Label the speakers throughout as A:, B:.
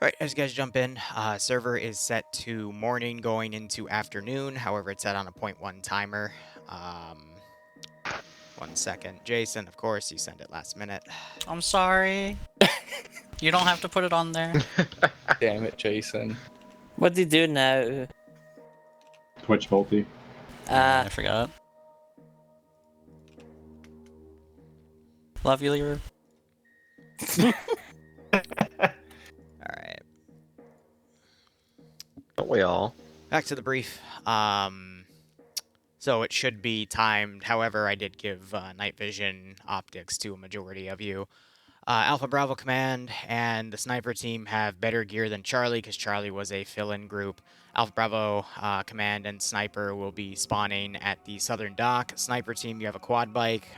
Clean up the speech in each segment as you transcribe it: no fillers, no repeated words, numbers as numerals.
A: Right, as you guys jump in, server is set to morning going into afternoon. However, it's set on a 0.1 timer. 1 second. Jason, of course, you send it last minute.
B: I'm sorry. You don't have to put it on there.
C: Damn it, Jason.
D: What do you do now?
E: Twitch multi.
B: I forgot. Love you, Liru.
A: Alright.
F: Don't we all?
A: Back to the brief. So it should be timed. However, I did give night vision optics to a majority of you. Alpha Bravo Command and the sniper team have better gear than Charlie because Charlie was a fill-in group. Alpha Bravo Command and Sniper will be spawning at the southern dock. Sniper team, you have a quad bike.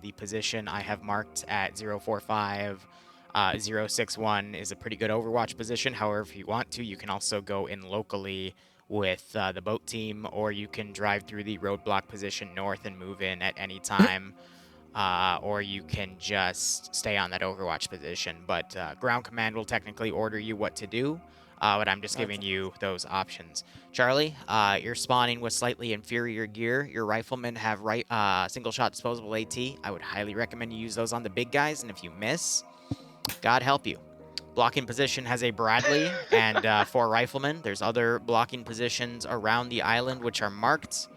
A: The position I have marked at 045 061 is a pretty good Overwatch position. However, if you want to, you can also go in locally with the boat team, or you can drive through the roadblock position north and move in at any time. Or you can just stay on that Overwatch position. But ground command will technically order you what to do, but I'm just giving you those options. Charlie, you're spawning with slightly inferior gear. Your riflemen have single-shot disposable AT. I would highly recommend you use those on the big guys, and if you miss, God help you. Blocking position has a Bradley and 4 riflemen. There's other blocking positions around the island which are marked.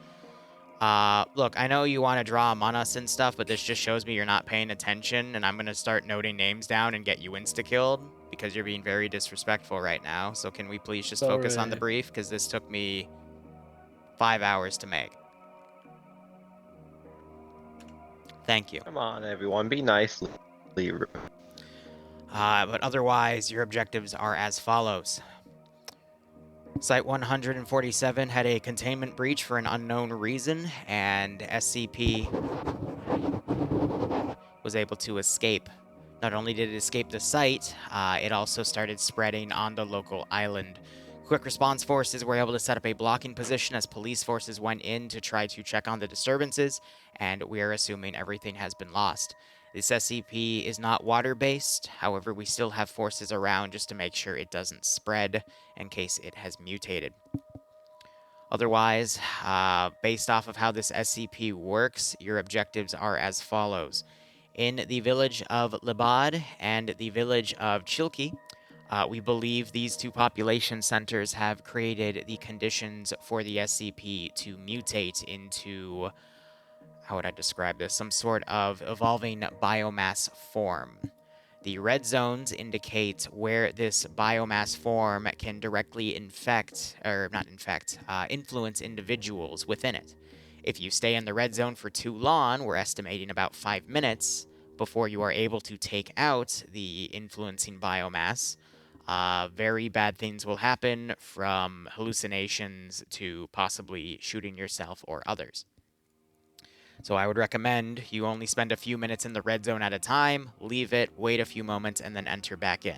A: Look, I know you want to draw them on us and stuff, but this just shows me you're not paying attention, and I'm going to start noting names down and get you insta-killed because you're being very disrespectful right now. So can we please just focus on the brief, because this took me 5 hours to make. Thank you.
F: Come on, everyone. Be nice, Liru.
A: But otherwise, your objectives are as follows. Site 147 had a containment breach for an unknown reason, and SCP was able to escape. Not only did it escape the site, it also started spreading on the local island. Quick response forces were able to set up a blocking position as police forces went in to try to check on the disturbances, and we are assuming everything has been lost. This SCP is not water-based, however, we still have forces around just to make sure it doesn't spread in case it has mutated. Otherwise, based off of how this SCP works, your objectives are as follows. In the village of Libad and the village of Chilki, we believe these 2 population centers have created the conditions for the SCP to mutate into, how would I describe this, some sort of evolving biomass form. The red zones indicate where this biomass form can directly influence individuals within it. If you stay in the red zone for too long, we're estimating about 5 minutes before you are able to take out the influencing biomass, very bad things will happen, from hallucinations to possibly shooting yourself or others. So I would recommend you only spend a few minutes in the red zone at a time, leave it, wait a few moments, and then enter back in.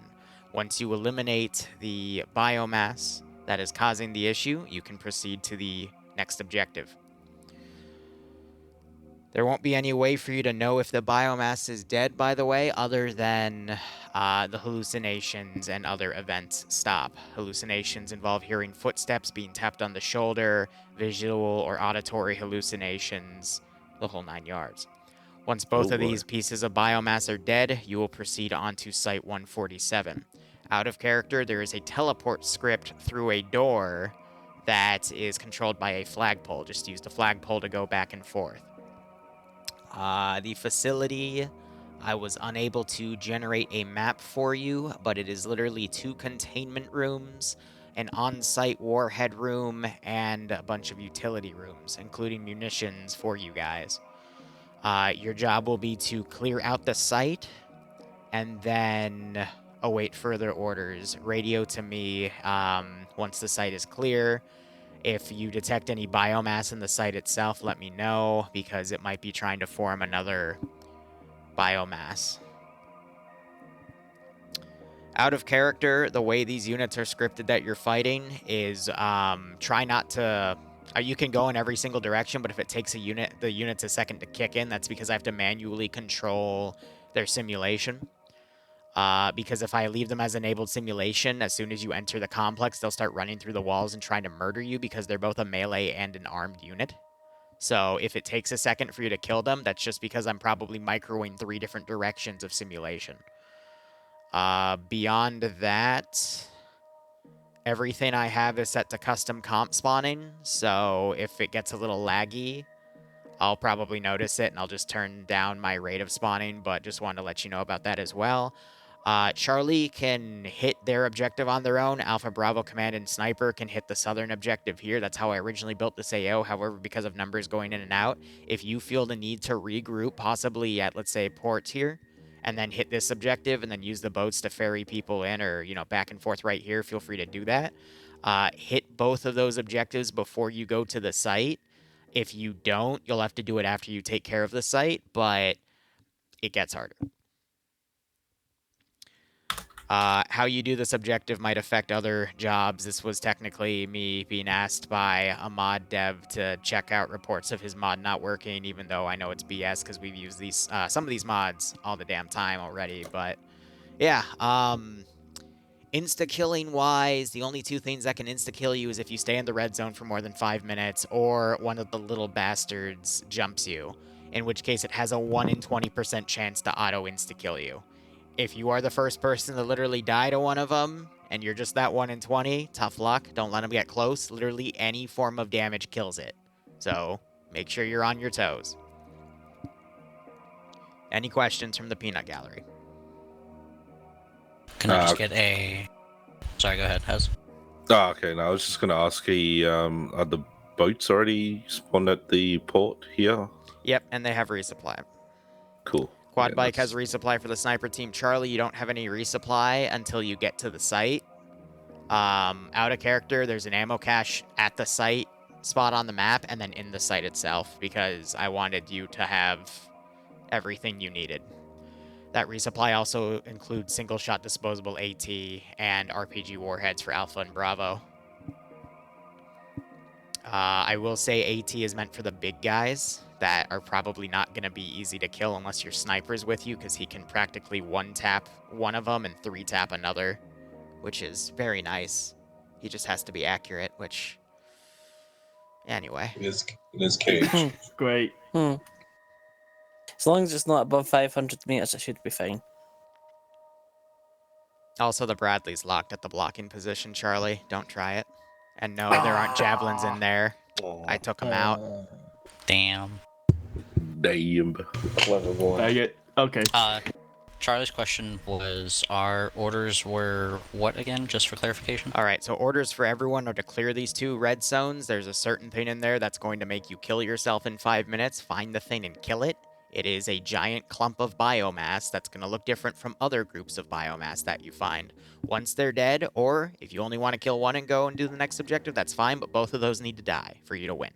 A: Once you eliminate the biomass that is causing the issue, you can proceed to the next objective. There won't be any way for you to know if the biomass is dead, by the way, other than the hallucinations and other events stop. Hallucinations involve hearing footsteps, being tapped on the shoulder, visual or auditory hallucinations, the whole 9 yards. Once both of these pieces of biomass are dead, you will proceed on to Site 147. Out of character, there is a teleport script through a door that is controlled by a flagpole. Just use the flagpole to go back and forth. The facility, I was unable to generate a map for you, but it is literally 2 containment rooms, an on-site warhead room, and a bunch of utility rooms, including munitions for you guys. Your job will be to clear out the site and then await further orders. Radio to me once the site is clear. If you detect any biomass in the site itself, let me know, because it might be trying to form another biomass. Out of character, the way these units are scripted that you're fighting is try not to... you can go in every single direction, but if it takes the units a second to kick in, that's because I have to manually control their simulation. Because if I leave them as enabled simulation, as soon as you enter the complex, they'll start running through the walls and trying to murder you because they're both a melee and an armed unit. So if it takes a second for you to kill them, that's just because I'm probably microwing 3 different directions of simulation. Beyond that, everything I have is set to custom comp spawning, so if it gets a little laggy, I'll probably notice it and I'll just turn down my rate of spawning, but just wanted to let you know about that as well. Charlie can hit their objective on their own. Alpha, Bravo, Command, and Sniper can hit the southern objective here. That's how I originally built this AO. However, because of numbers going in and out, if you feel the need to regroup, possibly at, let's say, ports here, and then hit this objective and then use the boats to ferry people in or, back and forth right here, feel free to do that. Hit both of those objectives before you go to the site. If you don't, you'll have to do it after you take care of the site, but it gets harder. How you do this objective might affect other jobs. This was technically me being asked by a mod dev to check out reports of his mod not working, even though I know it's BS because we've used these some of these mods all the damn time already. But yeah, insta-killing wise, the only 2 things that can insta-kill you is if you stay in the red zone for more than 5 minutes or one of the little bastards jumps you, in which case it has a 1 in 20% chance to auto insta-kill you. If you are the first person to literally die to one of them, and you're just that 1 in 20, tough luck. Don't let them get close. Literally any form of damage kills it. So, make sure you're on your toes. Any questions from the peanut gallery?
B: Can I just get a... Sorry, go ahead, Haz.
G: Oh, okay. Now I was just going to ask, are the boats already spawned at the port here?
A: Yep, and they have resupply.
G: Cool.
A: Quad
G: Yeah,
A: Bike has
G: that's-
A: resupply for the Sniper Team. Charlie, you don't have any resupply until you get to the site. Out of character, there's an ammo cache at the site spot on the map and then in the site itself because I wanted you to have everything you needed. That resupply also includes single-shot disposable AT and RPG warheads for Alpha and Bravo. I will say AT is meant for the big guys that are probably not going to be easy to kill unless your sniper's with you because he can practically one-tap one of them and 3-tap another, which is very nice. He just has to be accurate, which... Anyway.
E: It is cage.
H: Great.
D: As long as it's not above 500 meters, it should be fine.
A: Also, the Bradley's locked at the blocking position, Charlie. Don't try it. And no, there aren't javelins in there. I took them out.
B: Damn.
G: Damn.
F: Clever boy.
H: Dang it. Okay.
B: Charlie's question was, our orders were what again, just for clarification?
A: All right, so orders for everyone are to clear these 2 red zones. There's a certain thing in there that's going to make you kill yourself in 5 minutes. Find the thing and kill it. It is a giant clump of biomass that's going to look different from other groups of biomass that you find. Once they're dead, or if you only want to kill one and go and do the next objective, that's fine, but both of those need to die for you to win.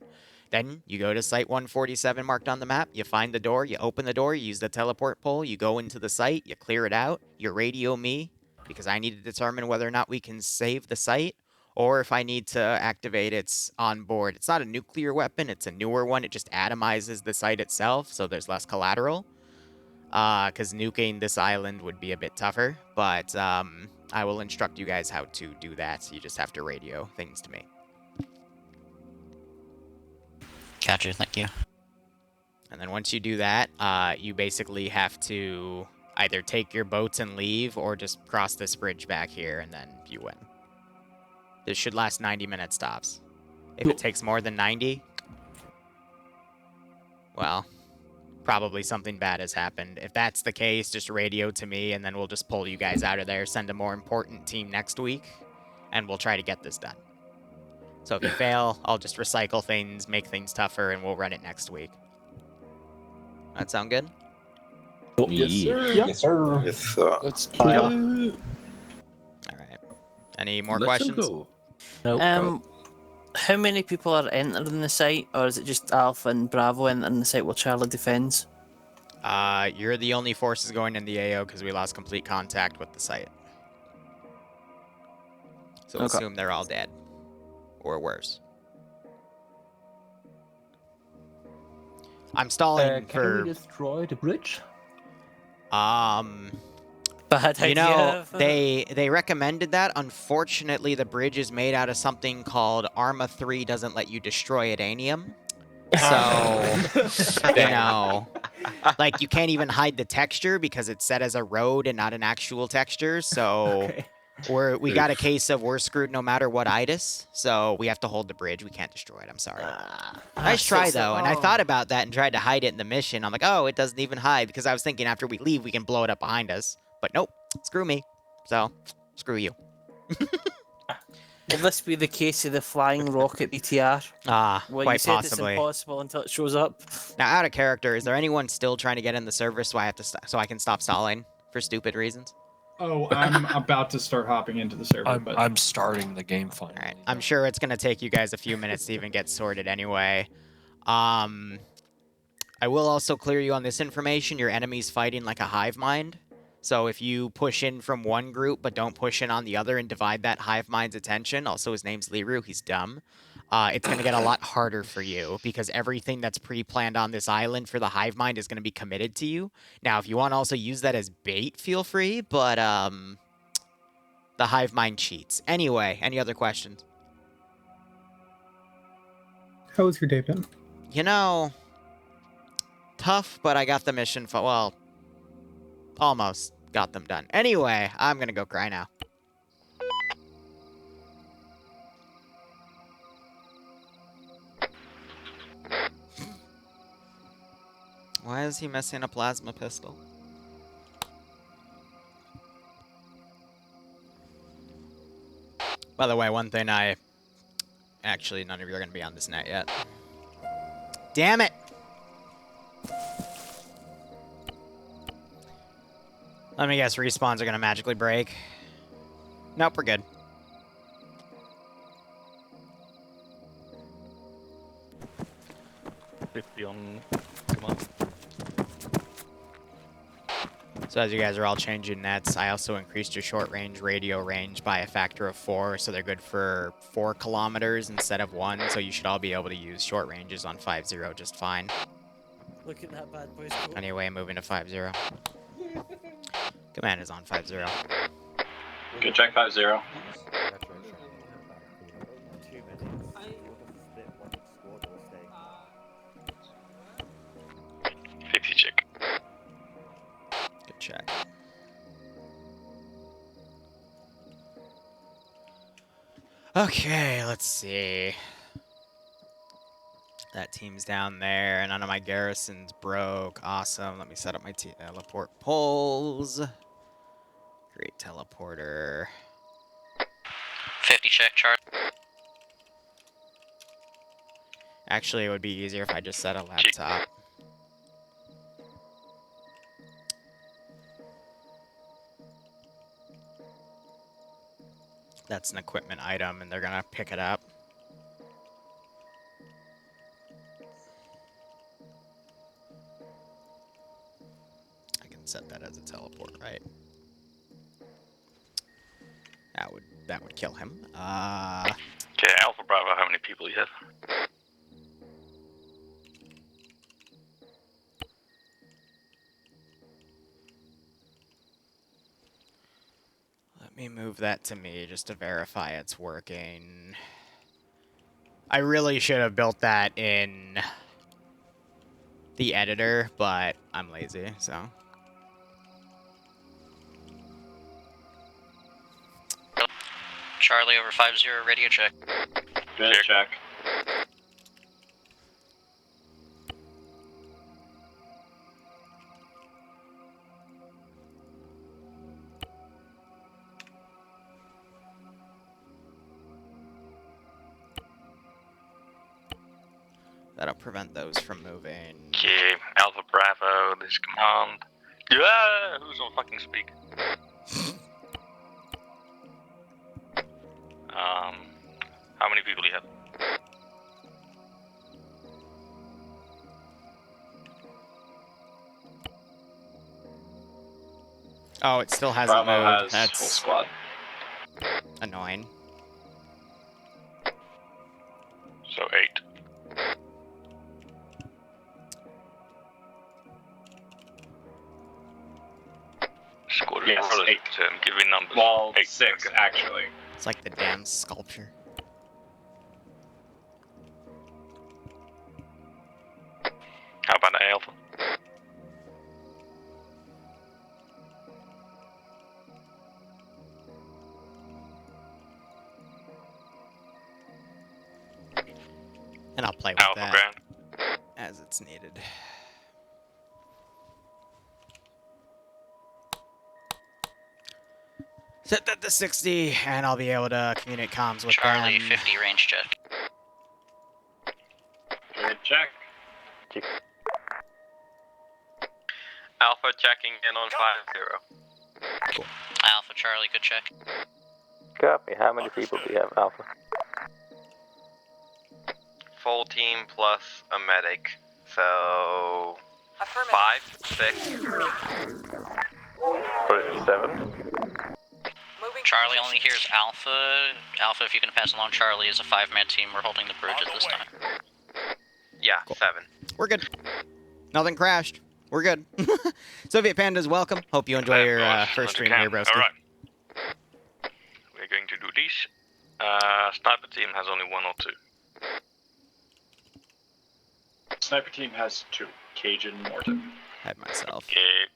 A: Then you go to Site 147 marked on the map, you find the door, you open the door, you use the teleport pole, you go into the site, you clear it out, you radio me, because I need to determine whether or not we can save the site, or if I need to activate its on board. It's not a nuclear weapon, it's a newer one, it just atomizes the site itself, so there's less collateral. Because nuking this island would be a bit tougher, but I will instruct you guys how to do that, so you just have to radio things to me.
B: Gotcha, thank you.
A: And then once you do that, you basically have to either take your boats and leave or just cross this bridge back here and then you win. This should last 90 minute stops. If it takes more than 90, well, probably something bad has happened. If that's the case, just radio to me and then we'll just pull you guys out of there, send a more important team next week, and we'll try to get this done. So if you fail, I'll just recycle things, make things tougher, and we'll run it next week. That sound good?
E: Yes, sir.
H: Yeah.
E: Yes, sir.
G: Yes,
F: Let's
A: All right. Any more questions?
G: Go.
D: How many people are entering the site, or is it just Alpha and Bravo entering the site while Charlie defends?
A: You're the only forces going in the AO because we lost complete contact with the site. So
D: Okay.
A: assume they're all dead. Or worse. I'm stalling
H: Can
A: for...
H: we destroy the bridge?
A: By
D: Bad idea.
A: You know, they recommended that. Unfortunately, the bridge is made out of something called Arma 3 doesn't let you destroy adainium. So, you know, like you can't even hide the texture because it's set as a road and not an actual texture. So
H: Okay.
A: we got a case of we're screwed no matter what itis. So we have to hold the bridge. We can't destroy it. I'm sorry. Nice try though. And I thought about that and tried to hide it in the mission. I'm like, oh, it doesn't even hide because I was thinking after we leave we can blow it up behind us. But nope, screw me. So screw you.
D: Will this be the case of the flying rocket BTR?
A: Ah,
D: Well,
A: quite
D: you said
A: possibly.
D: it's impossible until it shows up.
A: Now, out of character, is there anyone still trying to get in the server so I have to so I can stop stalling for stupid reasons?
I: Oh, I'm about to start hopping into the server, but
J: I'm starting the game finally.
A: All right, I'm sure it's gonna take you guys a few minutes to even get sorted anyway. I will also clear you on this information. Your enemy's fighting like a hive mind. So if you push in from one group but don't push in on the other and divide that hive mind's attention, also his name's Liru, he's dumb, it's going to get a lot harder for you because everything that's pre-planned on this island for the hive mind is going to be committed to you. Now, if you want to also use that as bait, feel free, but the hive mind cheats. Anyway, any other questions?
K: How was your day been?
A: You know, tough, but I got the mission, well, almost got them done. Anyway, I'm going to go cry now. Why is he missing a plasma pistol? By the way, one thing actually, none of you are going to be on this net yet. Damn it! Let me guess, respawns are going to magically break. Nope, we're good. So as you guys are all changing nets, I also increased your short-range radio range by a factor of 4, so they're good for 4 kilometers instead of 1, so you should all be able to use short ranges on 5-0 just fine.
D: Look at that bad boy's cool.
A: Anyway, moving to 5-0. Command is on 5-0.
E: Good check 5-0. 50 check.
A: Good check. Okay, let's see. That team's down there, and none of my garrisons broke. Awesome. Let me set up my teleport poles. Great teleporter.
B: 50 check, Chart.
A: Actually, it would be easier if I just set a laptop. That's an equipment item, and they're gonna pick it up. I can set that as a teleport, right? That would kill him.
E: Okay, Alpha Bravo, how many people you have?
A: Let me move that to me just to verify it's working. I really should have built that in the editor, but I'm lazy, so.
B: Charlie over 5-0, radio check.
E: Good check.
A: That'll prevent those from moving.
E: Okay, Alpha Bravo, this command. Yeah, who's on fucking speak? How many people do you have?
A: Oh, it still hasn't
E: Bravo
A: moved.
E: has
A: That's
E: full squad.
A: annoying.
E: So 8. Squad
I: Yes,
E: rollers
I: 8.
E: give me numbers.
I: Well,
E: 8.
I: 6
E: Okay.
I: actually.
A: It's like the damn sculpture.
E: How about Alpha?
A: And I'll play with
E: Alpha
A: that
E: ground.
A: as it's needed. Set that to 60, and I'll be able to communicate comms with
B: Charlie,
A: them.
B: 50 range check.
I: Good check.
E: Alpha checking in on 5-0.
B: Alpha, Charlie, good check.
F: Copy. How many people do you have, Alpha?
E: Full team plus a medic. So 5, 6.
F: 7.
B: Charlie only hears Alpha. Alpha, if you can pass along Charlie, is a 5-man team. We're holding the bridge at this time.
E: Yeah, 7.
A: We're good. Nothing crashed. We're good. Soviet Pandas, welcome. Hope you enjoy your first stream here, broski.
E: Alright. We're going to do this. Sniper team has only 1 or 2.
I: Sniper team has 2. Cajun, Morton.
A: Had myself.
E: Okay.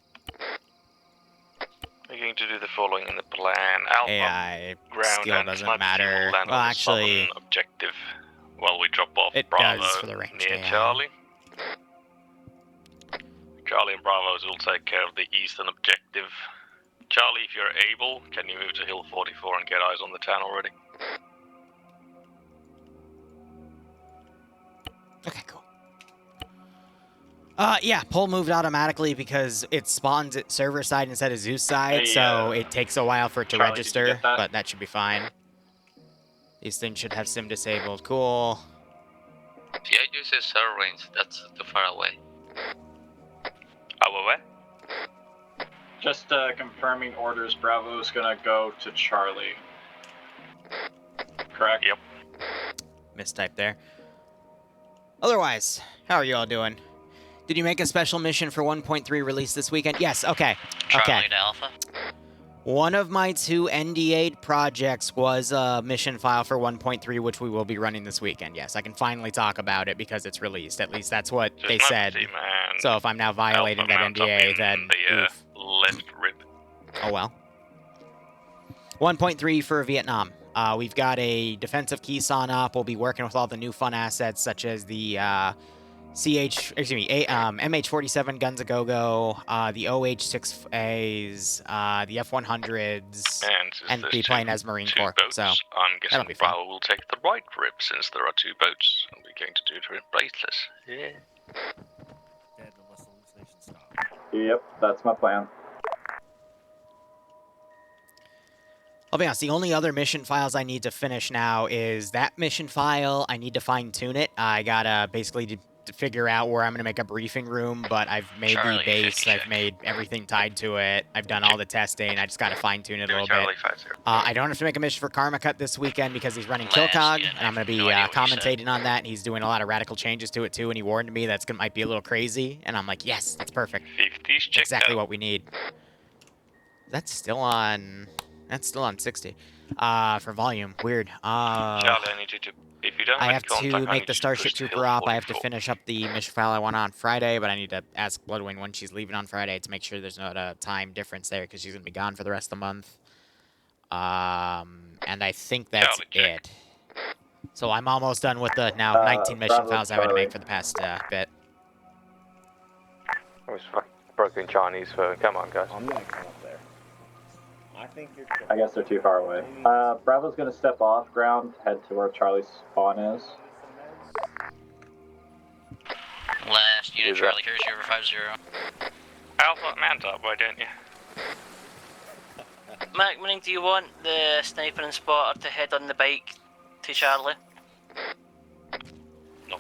E: We're going to do the following in the plan. Alpha,
A: AI
E: ground,
A: skill
E: and
A: doesn't
E: sniper team
A: matter.
E: will land
A: Well,
E: on the
A: actually,
E: southern objective while we drop off
A: it
E: Bravo
A: does for the ranged
E: near
A: AI.
E: Charlie. Charlie and Bravos will take care of the eastern objective. Charlie, if you're able, can you move to Hill 44 and get eyes on the town already?
A: Okay, cool. Yeah, poll moved automatically because it spawns at server side instead of Zeus side,
I: Hey,
A: so it takes a while for it to
I: Charlie, did you
A: register,
I: get that?
A: but that should be fine. These things should have sim disabled. Cool.
E: Yeah, use his server range. That's too far away. Where?
I: Just confirming orders. Bravo's gonna go to Charlie. Correct?
E: Yep.
A: Mistype there. Otherwise, how are you all doing? Did you make a special mission for 1.3 release this weekend? Yes, okay.
B: Charlie to Alpha.
A: One of my 2 ND8 projects was a mission file for 1.3, which we will be running this weekend. Yes, I can finally talk about it because it's released. At least that's what they said. So if I'm now violating that NDA, then oof.
E: Left rib.
A: Oh well. 1.3 for Vietnam. We've got a defensive Keyson up. We'll be working with all the new fun assets such as the MH47 Guns a Go-Go, the OH-6As, the F-100s, and be playing as Marine Corps.
E: Boats,
A: So
E: I'm
A: that'll
E: guessing
A: be fun.
E: Bravo will take the right rib since there are 2 boats, and we're going to do it with bracelets. Yeah.
I: Yep, that's my plan.
A: I'll be honest, the only other mission files I need to finish now is that mission file. I need to fine-tune it. I gotta basically to figure out where I'm gonna make a briefing room, but I've made
B: Charlie,
A: the base,
B: 50
A: I've
B: check.
A: made everything tied to it, I've done all the testing, I just gotta fine-tune it a
E: Do
A: little
E: Charlie
A: bit.
E: 50.
A: I don't have to make a mission for Karma Cut this weekend because he's running
B: Last,
A: Killcog,
B: yeah,
A: and I'm gonna be
B: no idea what you said.
A: commentating on that, and he's doing a lot of radical changes to it too, and he warned me that's might be a little crazy, and I'm like, yes, that's perfect.
E: 50's checked
A: Exactly
E: out.
A: what we need. That's still on 60. For volume. Weird.
E: Charlie, I need you to, if you don't
A: I
E: make
A: have
E: contact,
A: to
E: I
A: make
E: need
A: the
E: you to
A: Starship
E: push to
A: Trooper
E: Hill
A: up. I have to
E: 44.
A: finish up the mission file I want on Friday, but I need to ask Bloodwing when she's leaving on Friday to make sure there's not a time difference there because she's going to be gone for the rest of the month. And I think that's
E: Charlie, check.
A: it. So I'm almost done with the now 19 mission
I: Bravo,
A: files I've had to make
I: Charlie.
A: for the past bit.
F: I was fucking broken Chinese for. Come on, guys.
H: I'm gonna come up there. I think you're.
I: I guess they're too far away. Bravo's gonna step off ground, head to where Charlie's spawn is.
B: Last unit,
F: Is that-
B: Charlie, here's your 50.
E: Alpha, mount up, why don't you?
D: Mac, meaning, do you want the sniper and spotter to head on the bike to Charlie?
E: No.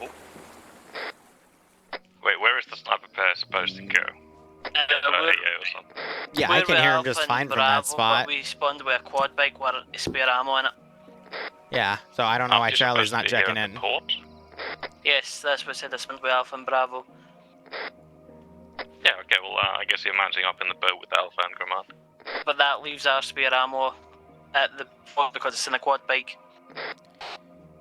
E: Wait, where is the sniper pair supposed to go?
D: We're-
E: AA or something?
A: Yeah, I
D: we're
A: can
D: with
A: hear him
D: Alpha
A: just
D: and
A: fine from
D: Bravo,
A: that spot.
D: But we spawned with a quad bike with a spare ammo in it.
A: Yeah, so I don't know why
E: You're
A: Charlie's
E: supposed to
A: not
E: be here
A: checking
E: at
A: in.
E: the port?
D: Yes, that's what I said. I spawned with Alpha and Bravo.
E: Yeah, okay, well, I guess you're mounting up in the boat with Alpha and Gramont.
D: But that leaves our spare ammo at the well, because it's in a quad bike.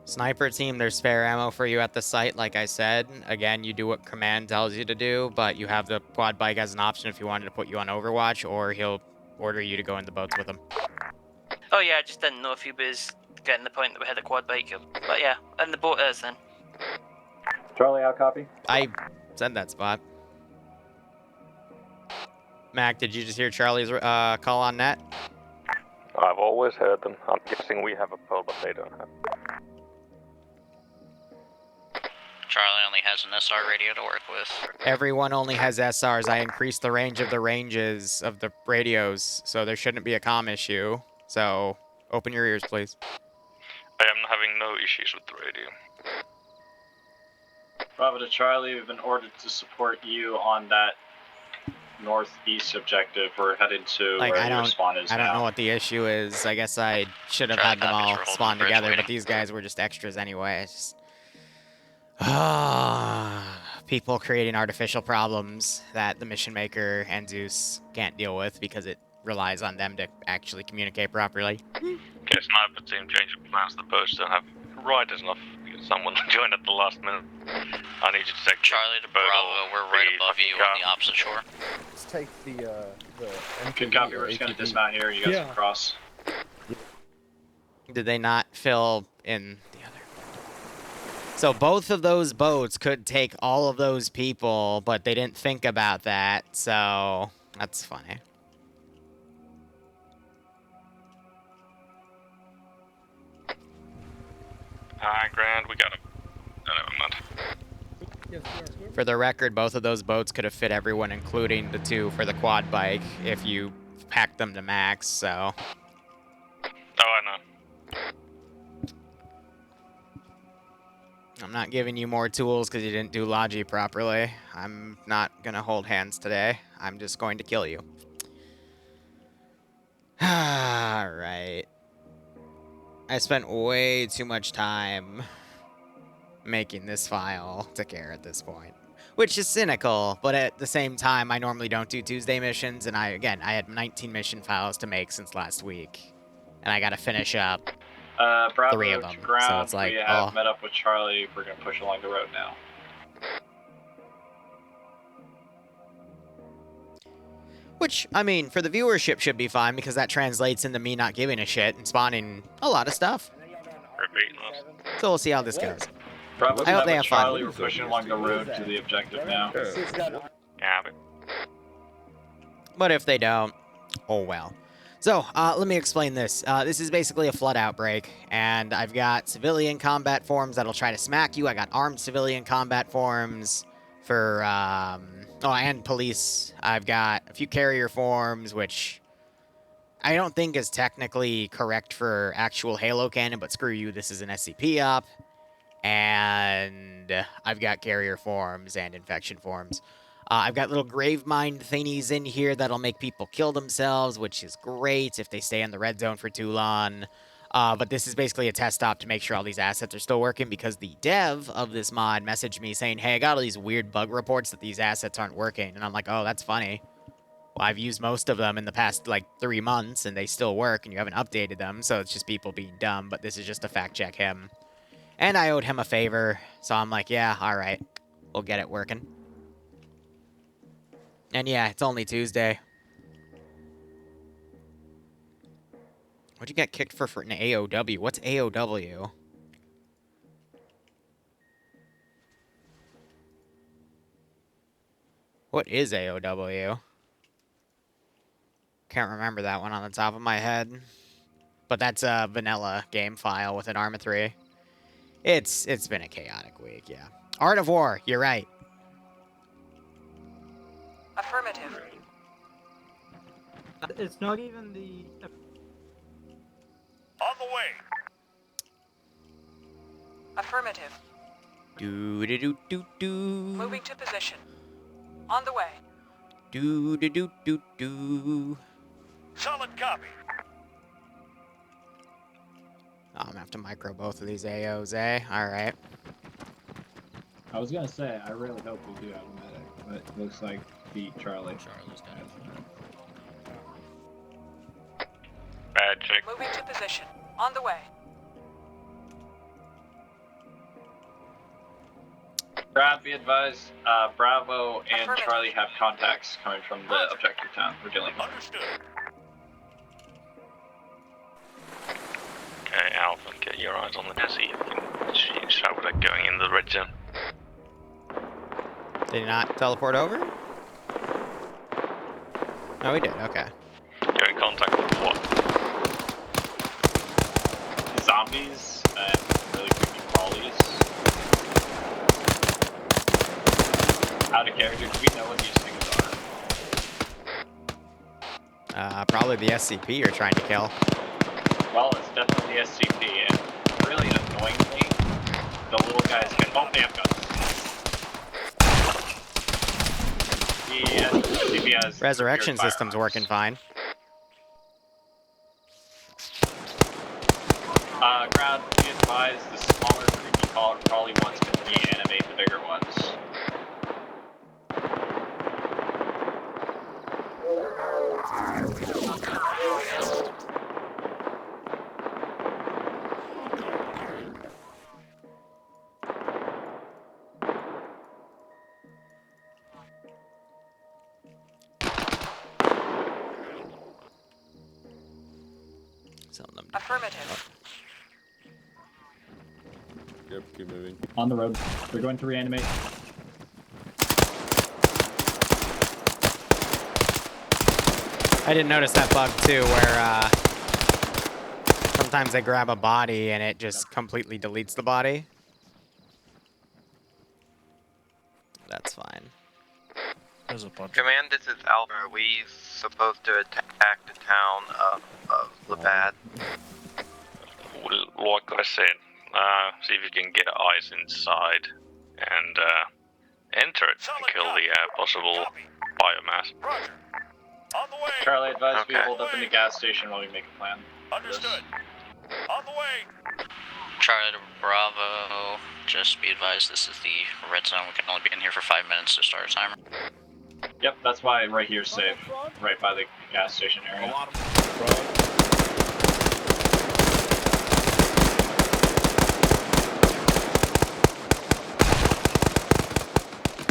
A: Sniper team, there's spare ammo for you at the site, like I said. Again, you do what command tells you to do, but you have the quad bike as an option if you wanted to put you on Overwatch, or he'll order you to go in the boats with him.
D: Oh yeah, I just didn't know if he was getting the point that we had a quad bike. But yeah, and the boat is then.
I: Charlie, out copy.
A: I said that spot. Mac, did you just hear Charlie's call on net?
F: I've always heard them. I'm guessing we have a poll, but they don't have.
B: Charlie only has an SR radio to work with.
A: Everyone only has SRs. I increased the range of the ranges of the radios, so there shouldn't be a comm issue. So, open your ears, please.
E: I am having no issues with the radio.
I: Bravo to Charlie, we've been ordered to support you on that northeast objective. We're headed to
A: Like,
I: where your spawn is
A: I don't
I: now.
A: know what the issue is. I guess I should have had them all spawn together, but these guys were just extras anyway. It's just... people creating artificial problems that the mission maker and Zeus can't deal with because it relies on them to actually communicate properly.
E: Okay, sniper team changing plans. The boats don't have riders enough because someone joined at the last minute. I need you to take
B: Charlie to Bravo, we're right above you on the opposite shore.
C: Let's take the
I: Good copy, we're just gonna dismount here, you guys can cross.
A: Did they not fill in the other? So both of those boats could take all of those people, but they didn't think about that, so that's funny.
E: High ground, we got him. No, never mind.
A: For the record, both of those boats could have fit everyone, including the two for the quad bike, if you packed them to max, so...
E: Oh, I know.
A: I'm not giving you more tools because you didn't do Logi properly. I'm not gonna hold hands today. I'm just going to kill you. Alright. I spent way too much time making this file to care at this point. Which is cynical, but at the same time, I normally don't do Tuesday missions, and I had 19 mission files to make since last week. And I gotta finish up
I: Bravo
A: 3 of them,
I: to ground,
A: so it's like,
I: we have met up with Charlie, we're gonna push along the road now.
A: Which, I mean, for the viewership should be fine, because that translates into me not giving a shit and spawning a lot of stuff. So we'll see how this goes.
I: Bravo
A: I hope they have fun.
I: Charlie, we're pushing along the road to the objective now.
E: Yeah, but...
A: But if they don't, oh well. So, let me explain this. This is basically a flood outbreak, and I've got civilian combat forms that'll try to smack you. I got armed civilian combat forms for, and police. I've got a few carrier forms, which I don't think is technically correct for actual Halo canon, but screw you, this is an SCP op. And I've got carrier forms and infection forms. I've got little grave mine thingies in here that'll make people kill themselves, which is great if they stay in the red zone for too long. But this is basically a test stop to make sure all these assets are still working, because the dev of this mod messaged me saying, hey, I got all these weird bug reports that these assets aren't working. And I'm like, oh, that's funny. Well, I've used most of them in the past, 3 months, and they still work, and you haven't updated them, so it's just people being dumb, but this is just to fact-check him. And I owed him a favor, so I'm like, yeah, alright. We'll get it working. And yeah, it's only Tuesday. What'd you get kicked for an AOW? What's AOW? What is AOW? Can't remember that one on the top of my head. But that's a vanilla game file with an Arma 3. It's been a chaotic week, yeah. Art of War, you're right.
J: Affirmative.
K: It's not even the...
J: On the way. Affirmative.
A: Do-do-do-do-do.
J: Moving to position. On the way.
A: Do-do-do-do-do.
J: Solid copy.
A: Oh, I'm gonna have to micro both of these AOs, eh? Alright.
I: I was gonna say, I really hope we do have a medic, but it looks like beat Charlie.
B: Charlie's got it.
E: check.
J: Moving to position. On the way.
I: Brad, be advised, Bravo and Charlie have contacts coming from the objective town we're dealing with.
J: Understood.
E: Okay, Alpha, get your eyes on the Nessie. She shouted at going in the red zone.
A: Did he not teleport over? Oh, he did. Okay.
E: You're in contact with what?
I: Zombies and really creepy crawlies. Out of character, do we know what these things are?
A: Probably the SCP you're trying to kill.
I: Well, it's definitely the SCP, and really annoyingly, the little guys can. Oh, they have guns. The SCP has.
A: Resurrection system's
I: firearms.
A: working fine.
I: Ground, be advised, the smaller creepy crawly ones can reanimate the bigger ones.
J: Affirmative.
G: Yep, keep moving.
I: On the road. They're going to reanimate.
A: I didn't notice that bug too, where sometimes they grab a body and it just completely deletes the body. That's fine.
L: Command, this is Alpha. Are we supposed to attack the town of Levad?
E: Like I said, see if you can get eyes inside and enter it and kill the possible biomass.
J: Roger. On the way.
I: Charlie, advise we
L: Okay.
I: hold up in the gas station while we make a plan.
J: Understood. On the way.
B: Charlie to Bravo, just be advised this is the red zone. We can only be in here for 5 minutes to start a timer.
I: Yep, that's why right here's safe. Right by the gas station area.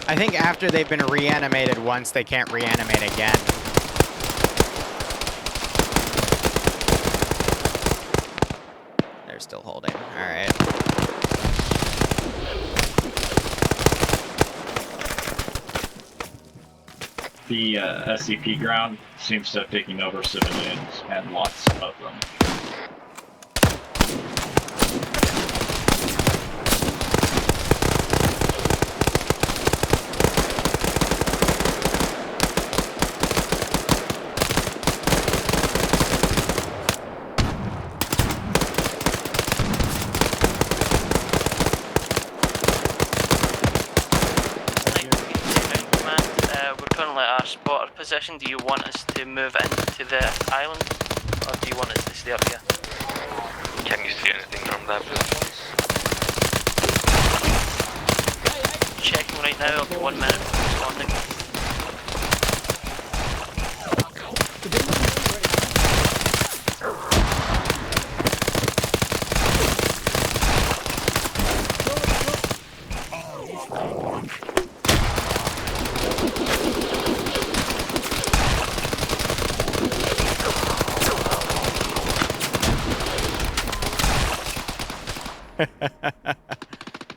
A: I think after they've been reanimated once, they can't reanimate again. They're still holding. All right.
I: The SCP ground seems to have taken over civilians, and lots of them.
D: Position, do you want us to move into the island, or do you want us to stay up here?
E: Can you see anything from that position?
D: Checking right now, I'll be 1 minute responding.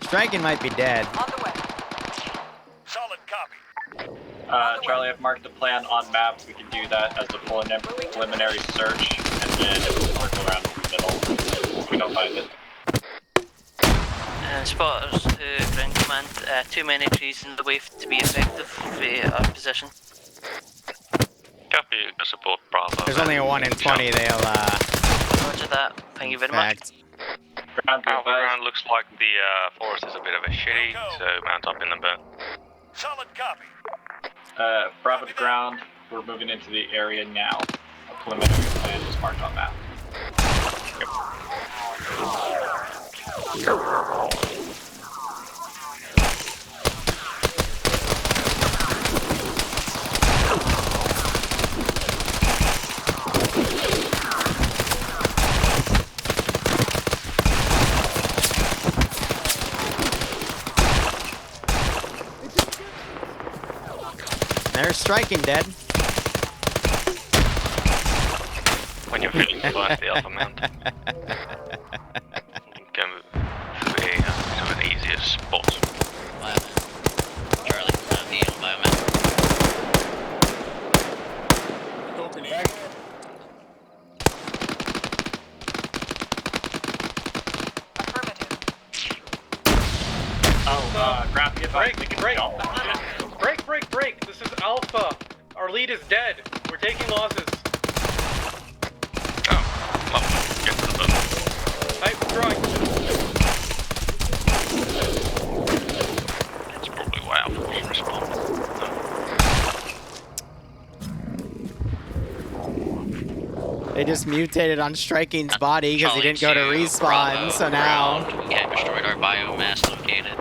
A: Striking might be dead.
J: On the way. Solid copy.
I: Charlie, I've marked the plan on map. We can do that as a preliminary search, and then circle around in the middle if we don't find it.
D: Spotters to ground command, too many trees in the way to be effective for our position.
E: Copy, support Bravo.
A: There's only a 1 in 20. They'll
D: Roger that. Thank you very much.
E: Ground looks like the forest is a bit of a shitty, so mount up in the boat.
J: Solid copy.
I: Bravo to ground. We're moving into the area now. A preliminary plan is marked on map.
A: striking dead.
E: When you're feeling fast, the Alpha Mount. Go to an easier spot.
B: Bioman. Charlie, heal Bioman.
I: Grab the advice.
M: Break! Break! This is Alpha. Our lead is dead. We're taking losses.
E: Oh, well, get to the boat.
M: Type withdrawing.
E: That's probably why Alpha didn't respond.
A: They just mutated on Striking's body because he
B: Charlie
A: didn't go to
B: 2,
A: respawn,
B: Bravo,
A: so now...
B: ground. We have destroyed our biomass located.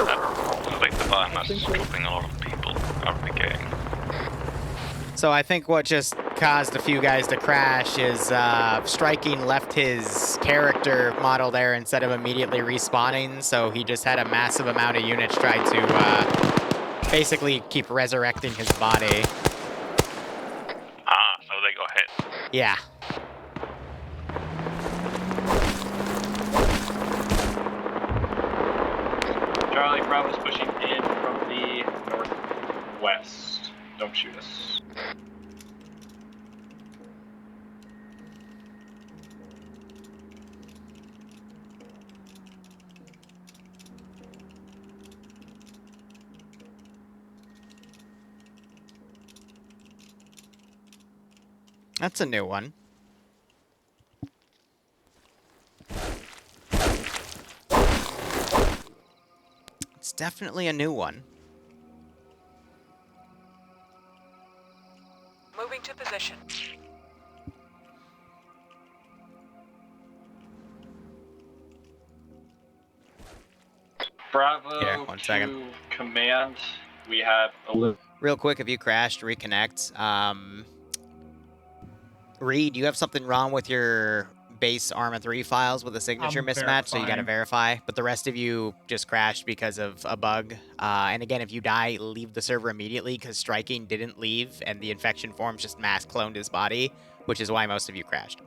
E: I think the biomass is dropping a lot of people out of the gang.
A: So I think what just caused a few guys to crash is Striking left his character model there instead of immediately respawning, so he just had a massive amount of units try to basically keep resurrecting his body.
E: Ah, so they got hit.
A: Yeah.
I: Charlie, Bravo's pushing in from the northwest. Don't shoot us.
A: That's a new one. It's definitely a new one.
N: Moving to position.
I: Bravo
A: Here, one second.
I: to command. We have a
A: Real quick, if you crashed, reconnect. Reed, you have something wrong with your base Arma 3 files with a signature
K: I'm
A: mismatch, so you gotta
K: verifying.
A: verify. But the rest of you just crashed because of a bug. And again, if you die, leave the server immediately, because Striking didn't leave, and the infection forms just mass cloned his body, which is why most of you crashed.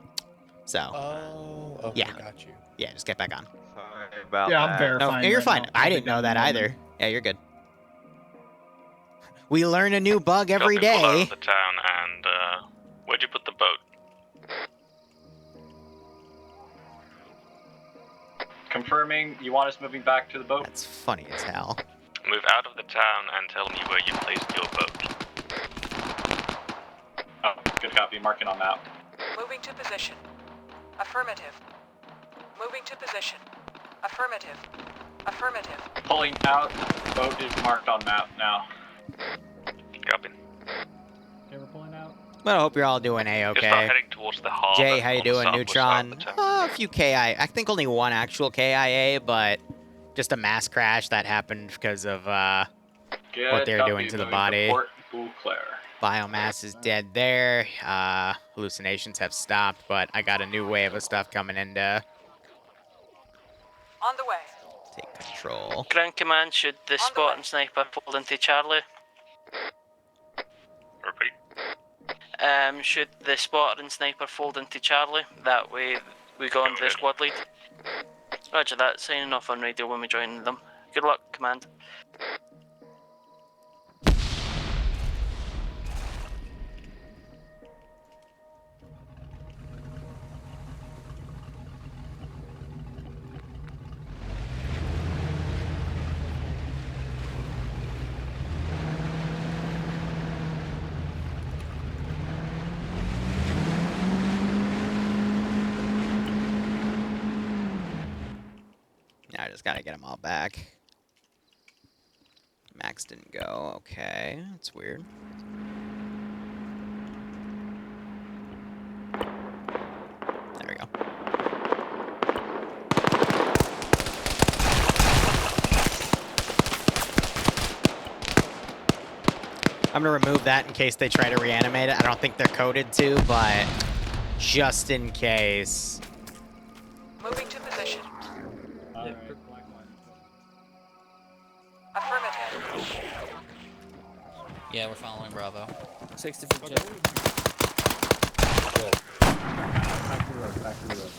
A: So,
C: Oh, okay,
A: yeah.
C: got you.
A: Yeah, just get back on.
L: Sorry about
K: Yeah, I'm
L: that.
K: verifying.
A: No, you're
K: right
A: fine.
K: now.
A: I
K: I'll be
A: didn't know
K: done
A: that
K: in a
A: either.
K: moment.
A: Yeah, you're good. We learn a new bug every
E: Got people out
A: day.
E: of the town, and where'd you put the boat?
I: confirming. You want us moving back to the boat?
A: That's funny as hell.
E: Move out of the town and tell me where you placed your boat.
I: Oh, good copy. Marking on map.
N: Moving to position. Affirmative. Moving to position. Affirmative. Affirmative.
I: Pulling out. Boat is marked on map now.
E: Copy.
K: Okay, we're pulling out.
A: Well, I hope you're all doing
E: Just start
A: A-okay.
E: heading towards the harbor.
A: Jay, how you
E: on the
A: doing?
E: southwest side of
A: Neutron?
E: the town.
A: A few KI. I think only one actual KIA, but just a mass crash that happened because of
I: Good
A: what they're
I: copy.
A: doing to the
I: Moving
A: body.
I: Port Bouclair.
A: Biomass is dead there. Hallucinations have stopped, but I got a new wave of stuff coming in to
N: On the way.
A: take control.
D: Ground command, should the spot and sniper fold into Charlie?
E: Repeat.
D: Should the spotter and sniper fold into Charlie? That way we go into the squad lead. Roger that, signing off on radio when we join them. Good luck, command.
A: Now I just gotta get them all back. Max didn't go. Okay, that's weird. There we go. I'm gonna remove that in case they try to reanimate it. I don't think they're coded to, but just in case.
N: Moving to position.
K: Alright.
N: Affirmative.
B: Yeah, we're following Bravo.
C: 60 feet jet.
K: Back to the road, back to the road.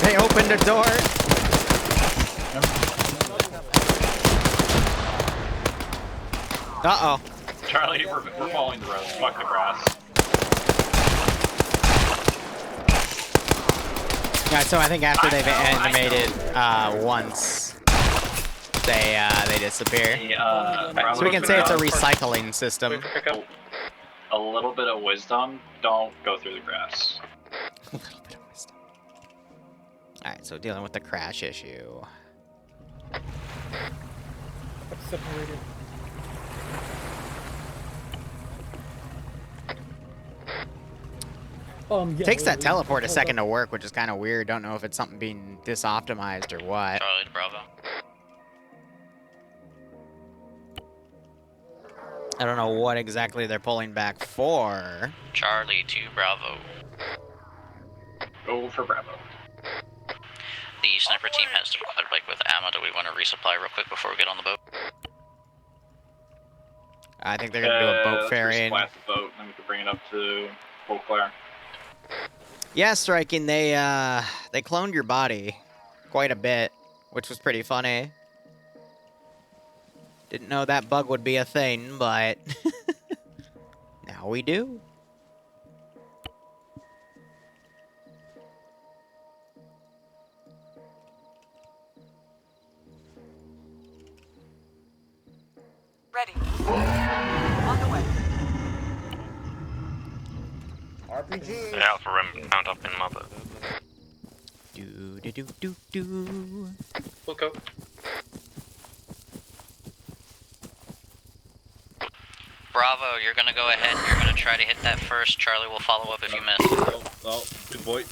A: They opened the door. Uh-oh.
I: Charlie, we're following the road. Fuck the grass.
A: Yeah, so I think after they've animated once, they disappear. So we can say it's a recycling system.
I: A little bit of wisdom, don't go through the grass.
A: A little bit of wisdom. Alright, so dealing with the crash issue.
K: Separated. Yeah,
A: Takes that teleport a second to work, which is kind of weird. Don't know if it's something being disoptimized or what.
B: Charlie to Bravo.
A: I don't know what exactly they're pulling back for.
B: Charlie to Bravo.
I: Go for Bravo.
B: The sniper team has the quad bike with ammo. Do we want to resupply real quick before we get on the boat?
A: I think they're gonna do a boat ferrying.
I: Let's the boat, then we can bring it up to Eau Claire.
A: Yeah, striking. They cloned your body quite a bit, which was pretty funny. Didn't know that bug would be a thing, but now we do.
N: Ready. On the way.
C: RPG.
E: The Alpha Rim count up in mother.
A: Do.
M: We'll go.
B: Bravo, you're gonna go ahead. You're gonna try to hit that first. Charlie will follow up if you miss.
G: Oh, good boy.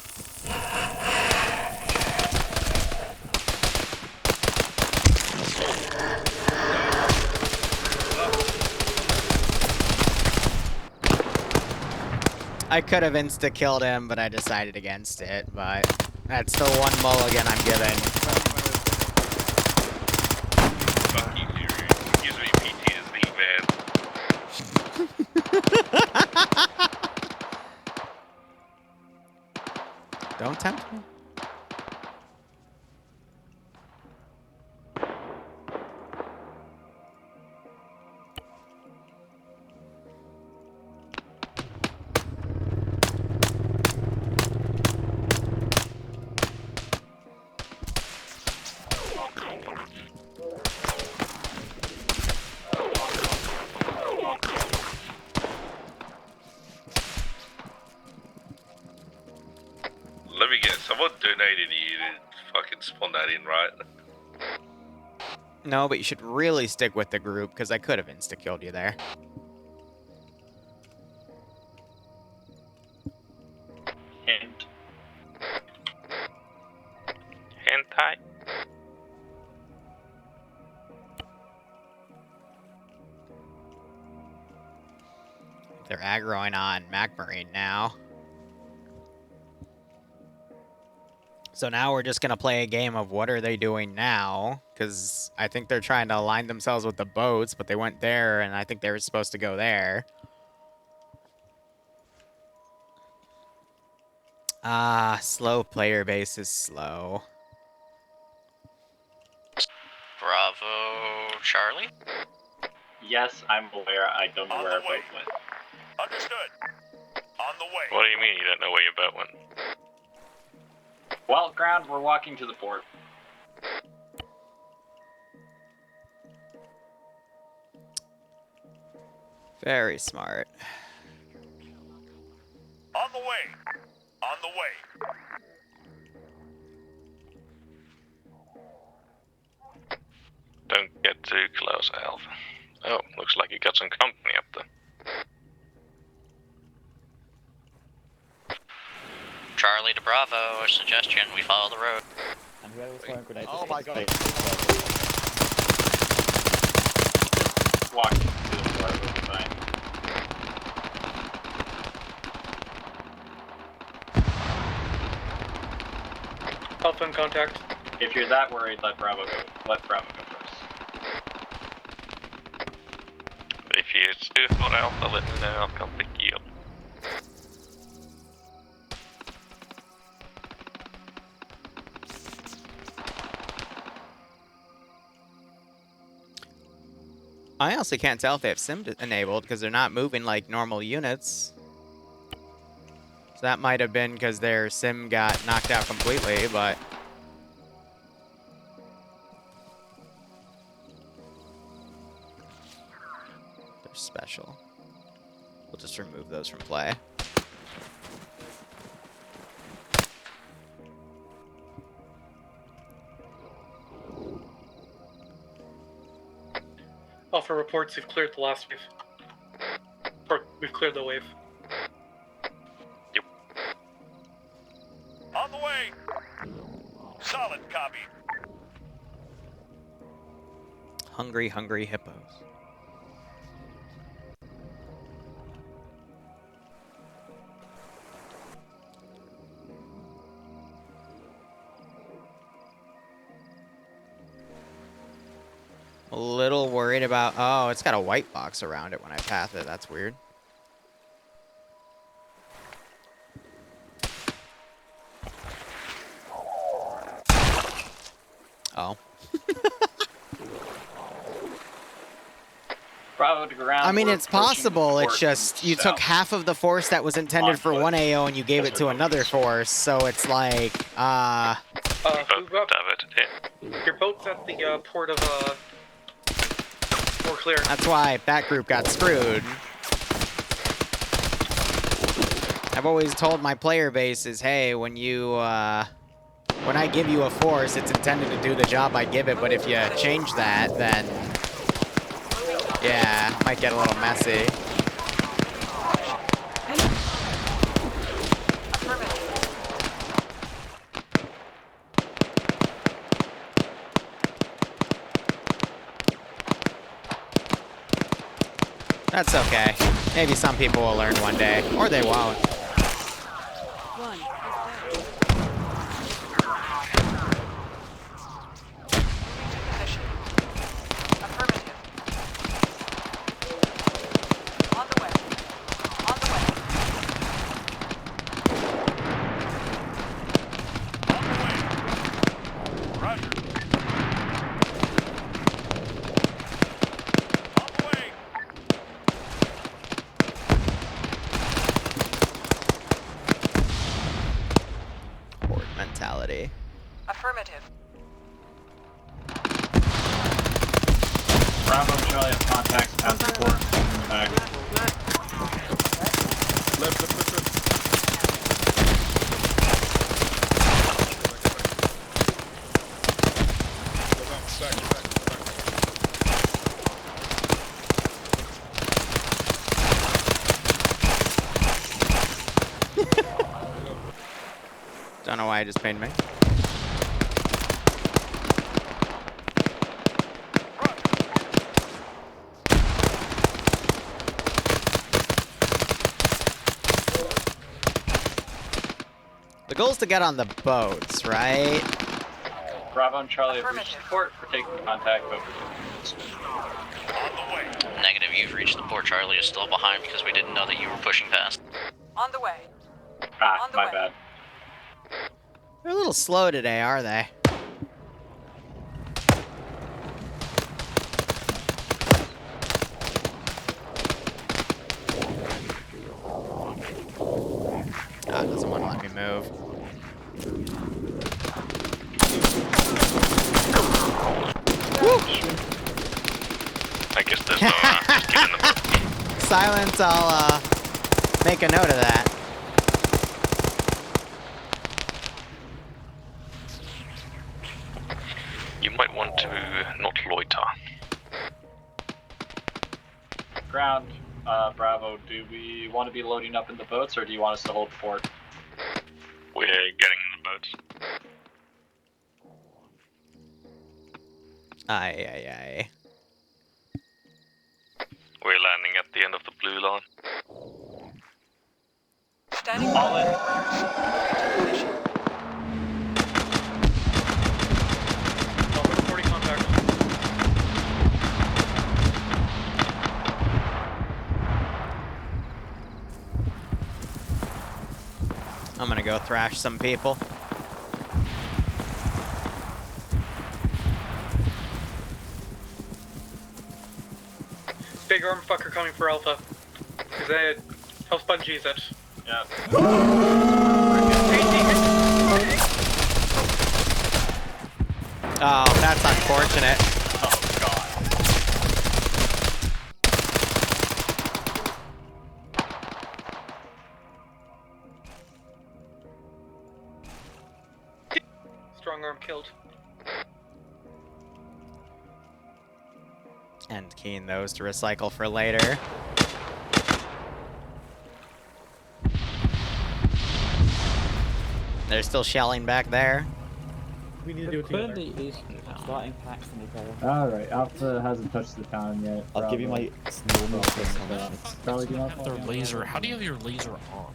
A: I could have insta-killed him, but I decided against it. But that's the one mulligan I'm giving.
E: Fuck you, Liru. Gives me PTSD, man.
A: Don't tempt me.
G: Let me guess, someone donated you to fucking spawn that in, right?
A: No, but you should really stick with the group, because I could have insta-killed you there.
I: Hint.
E: Hentai?
A: They're aggroing on MacMarine now. So now we're just going to play a game of what are they doing now, because I think they're trying to align themselves with the boats, but they went there, and I think they were supposed to go there. Ah, slow player base is slow.
B: Bravo, Charlie?
I: Yes, I'm aware. I don't know where our boat went.
J: Understood. On the way.
E: What do you mean you don't know where your boat went?
I: Well, ground, we're walking to the port.
A: Very smart.
J: On the way. On the way.
E: Don't get too close, Alpha. Oh, looks like you got some company up there.
B: Charlie to Bravo, a suggestion, we follow the road.
H: And whoever was throwing grenades.
C: Oh my god.
I: Walk to the port, we'll be fine.
M: Alpha in contact.
I: If you're that worried, let Bravo go. Let Bravo go first.
E: you do for Alpha, let me know, I'll come pick you up.
A: I honestly can't tell if they have sim enabled because they're not moving like normal units. So that might have been because their sim got knocked out completely, but... they're special. We'll just remove those from play.
M: Alpha reports we've cleared the last wave. Or we've cleared the wave.
E: Yep.
J: On the way. Solid copy.
A: Hungry, hungry hippos. A little worried about... oh, it's got a white box around it when I path it. That's weird. Oh.
I: Bravo to ground.
A: I mean,
I: we're
A: it's possible. It's
I: approaching
A: just you
I: south.
A: took half of the force that was intended for one AO and you gave it to another force. So it's like,
M: Move up. Your boat's at the port of we're clear.
A: That's why that group got screwed. I've always told my player base is, hey, when you when I give you a force, it's intended to do the job I give it. But if you change that, then yeah, it might get a little messy. That's okay. Maybe some people will learn one day, or they won't. Mentality.
N: Affirmative.
I: Bravo, Charlie, have contacts at the port. In the back.
A: Don't know why I just pained me. The goal is to get on the boats, right?
I: Bravo and Charlie have reached the port. We're taking contact over.
B: Negative, you've reached the port. Charlie is still behind because we didn't know that you were pushing past.
N: On the way.
I: Ah, my bad.
A: They're a little slow today, are they? Ah, it doesn't want to let me move.
E: I guess there's no just keeping the boat.
A: Silence, I'll make a note of that.
E: You might want to not loiter.
I: Ground, Bravo, do we want to be loading up in the boats or do you want us to hold fort?
E: We're getting in the boats.
A: Aye, aye, aye.
E: We're landing at the end of the blue line.
N: Standing
I: All in.
M: Reporting contact.
A: I'm gonna go thrash some people.
M: Big arm fucker coming for Alpha. He's a how spongy is it?
I: Yeah.
A: Oh, that's unfortunate.
I: Oh god.
M: Strong arm killed.
A: And keying those to recycle for later. They're still shelling back there.
K: We need to do it together.
C: Starting packs from each other.
K: Alright, Alpha hasn't touched the town yet.
C: I'll give you my normal
K: Probably do not
O: Their laser. How do you have your laser on?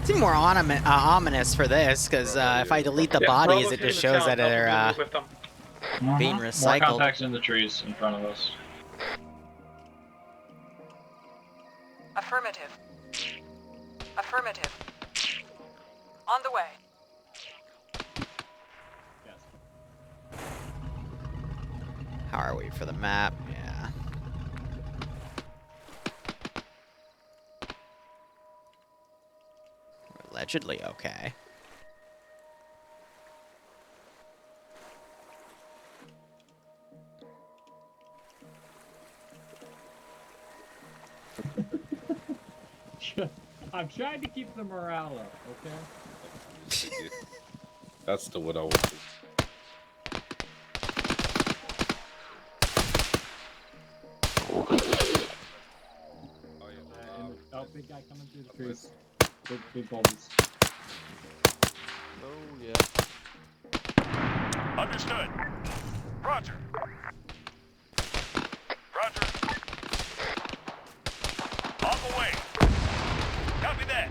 A: Seem more ominous for this, because if I delete the bodies, it just shows that they're being
I: More
A: recycled.
I: contacts in the trees in front of us.
N: Affirmative. Affirmative. On the way.
A: How are we for the map? Yeah. We're allegedly okay.
K: I'm trying to keep the morale up, okay?
G: That's the what I want.
K: Oh, big guy coming through the trees. Big bulbs.
O: Oh yeah.
J: Understood. Roger. Roger. On the way. Copy that.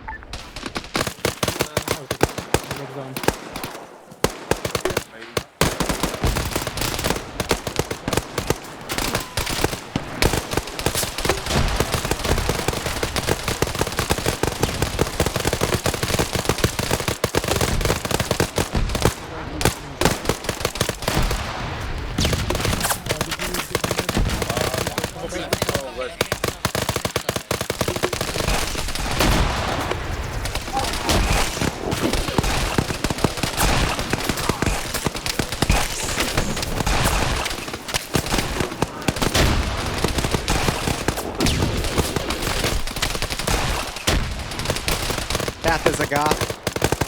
A: Bath is a goth.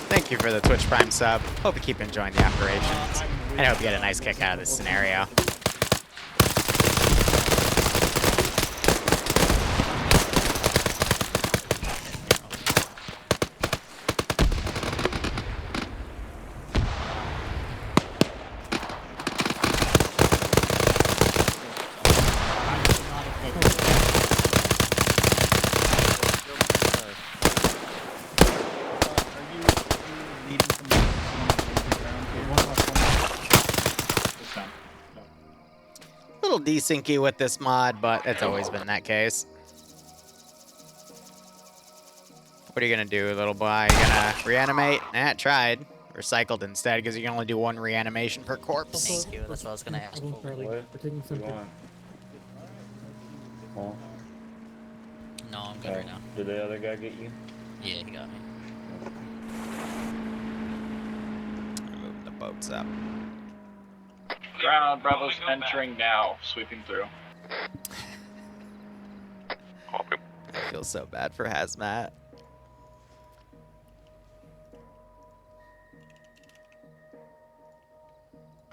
A: Thank you for the Twitch Prime sub. Hope you keep enjoying the operations. And I hope you get a nice kick out of this scenario. Little desyncy with this mod, but it's always been that case. What are you gonna do, little boy? You gonna reanimate? Nah, tried. Recycled instead, because you can only do one reanimation per corpse.
B: Thank you, that's what I was gonna ask for.
K: We're taking some.
H: Huh?
B: No, I'm good right now.
H: Did the other guy get you?
B: Yeah, he got me.
A: Moving the boats up.
I: Ground, Bravo's entering now, sweeping through.
E: Copy.
A: I feel so bad for Hazmat.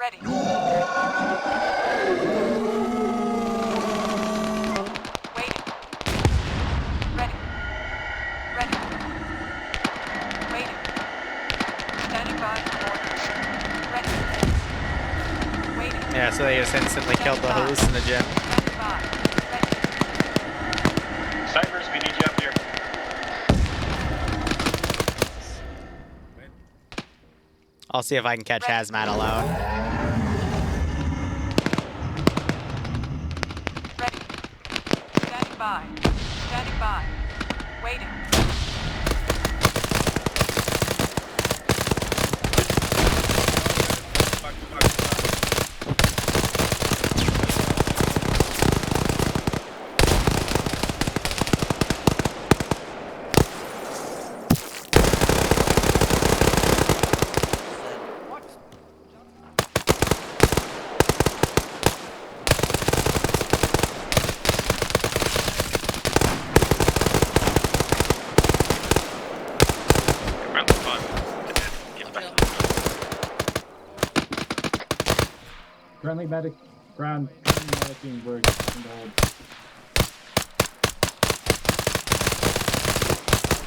N: Ready. Waiting. Ready. Ready. Waiting. Standing by for orders. Ready. Waiting.
A: Yeah, so they just instantly killed the hallucinogen.
N: Standing by. Ready.
I: Snipers, we need you up here.
A: I'll see if I can catch Hazmat alone.
N: Ready. by. Standing by. Waiting.
K: Friendly medic, ground, medicing, we're in the hold.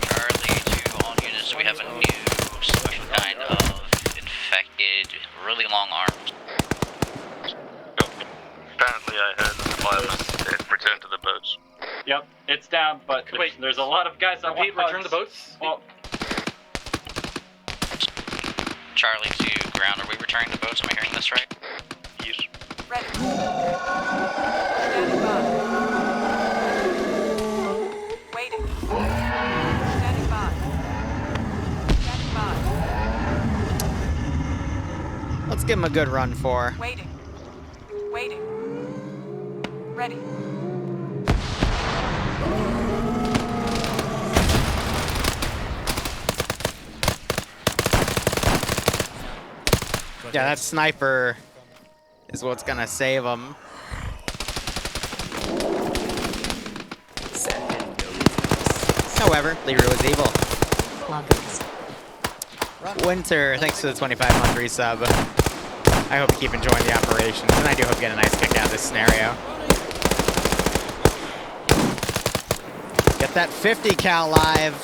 B: Charlie to all units, we have a new special kind of infected, really long arms.
E: Apparently I heard the fireman return to the boats.
I: Yep, it's down, but there's a lot of guys on
M: Repeat, return the boats?
I: Well,
B: Charlie to ground, are we returning the boats? Am I hearing this right?
E: Yes.
N: Ready. Standing by. Waiting. Standing by. Standing by.
A: Let's give him a good run for.
N: Waiting. Waiting. Ready.
A: Yeah, that sniper is what's gonna save him. However, Liru is evil. Winter, thanks for the 25-month resub. I hope you keep enjoying the operations, and I do hope you get a nice kick out of this scenario. Get that 50 cal live.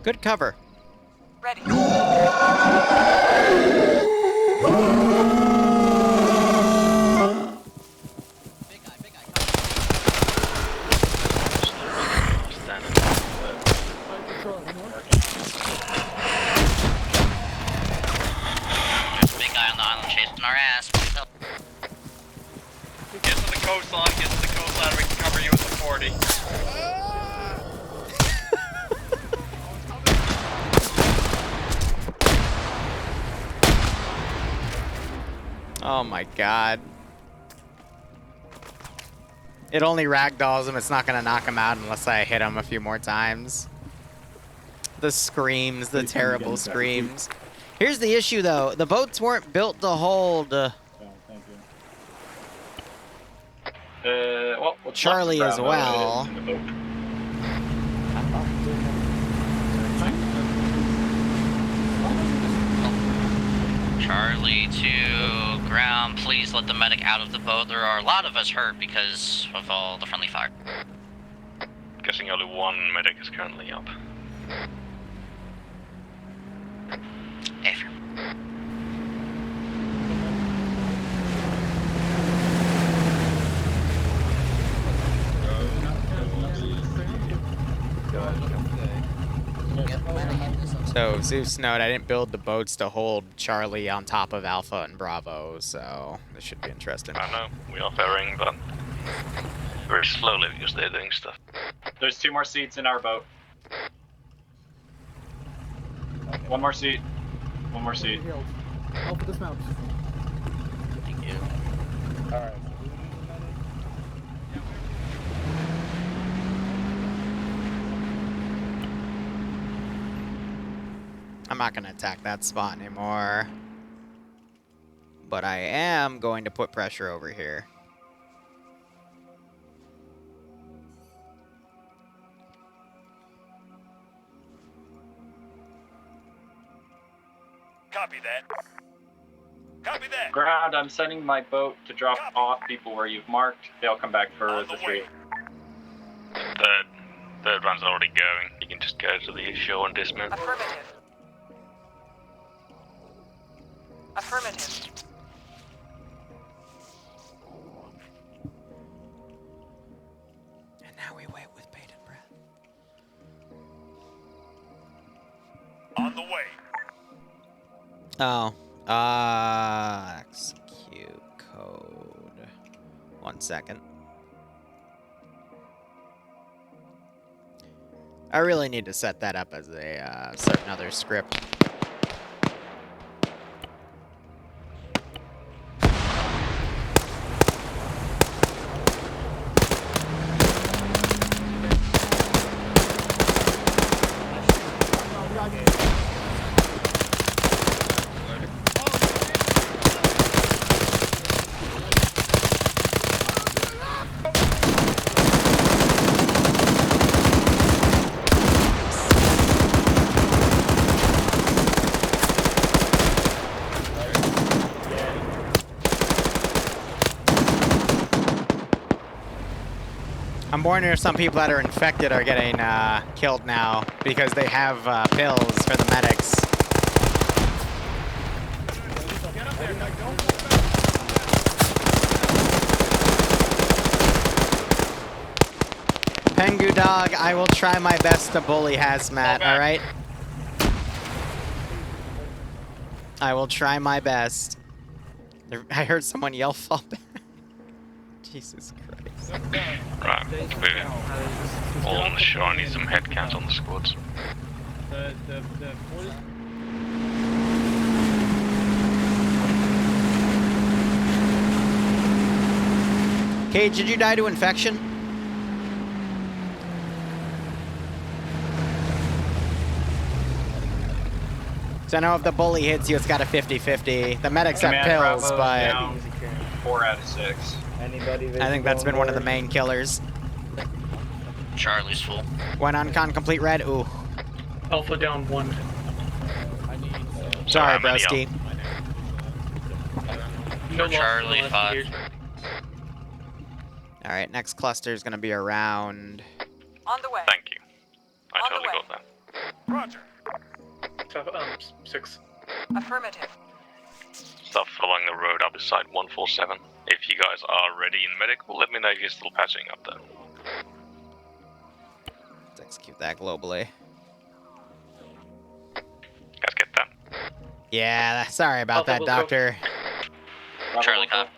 A: Good cover.
N: Ready.
B: There's a big guy on the island chasing our ass. Please help.
I: get to the coastline, we can cover you with the 40.
A: Oh my god. It only ragdolls him, it's not gonna knock him out unless I hit him a few more times. The screams, the terrible screams. Here's the issue though, the boats weren't built to hold...
I: Well,
A: Charlie as well.
B: Charlie to ground, please let the medic out of the boat. There are a lot of us hurt because of all the friendly fire.
E: Guessing only one medic is currently up.
B: F.
A: So, Zeus note, I didn't build the boats to hold Charlie on top of Alpha and Bravo, so this should be interesting.
E: I know, we are ferrying, but very slowly because they're doing stuff.
I: There's 2 more seats in our boat. 1 more seat. 1 more seat.
K: Alpha dismounts.
B: Thank you.
H: Alright.
A: I'm not going to attack that spot anymore. But I am going to put pressure over here.
J: Copy that. Copy that.
I: Ground, I'm sending my boat to drop off people where you've marked. They'll come back for the 3.
E: Third one's already going. You can just go to the shore and dismount.
N: Affirmative. Affirmative.
A: And now we wait with bated breath.
J: On the way.
A: Oh. Execute code. 1 second. I really need to set that up as a certain other script. I'm wondering if some people that are infected are getting killed now because they have pills for the medics. Pengu dog, I will try my best to bully Hazmat, alright? I will try my best. I heard someone yell fall back. Jesus Christ.
E: Right, we're all on the shore. I need some head count on the squads.
A: Cage, did you die to infection? So I know if the bully hits you, it's got a 50-50. The medics have pills, but
I: down 4 out of 6.
H: Anybody
A: I think that's been one of the main killers.
B: Charlie's full.
A: Went on con complete red. Ooh.
M: Alpha down 1.
A: Sorry, broski.
B: No Charlie 5.
A: All right, next cluster is going to be around.
N: On the way.
E: Thank you. I
N: On the
E: totally
N: way.
E: got that.
J: Roger.
M: 6.
N: Affirmative.
E: Start following the road up beside 147. If you guys are ready in medical, let me know if you're still patching up there.
A: Let's execute that globally.
E: Guys get that?
A: Yeah, sorry about that, Doctor.
B: Charlie cop.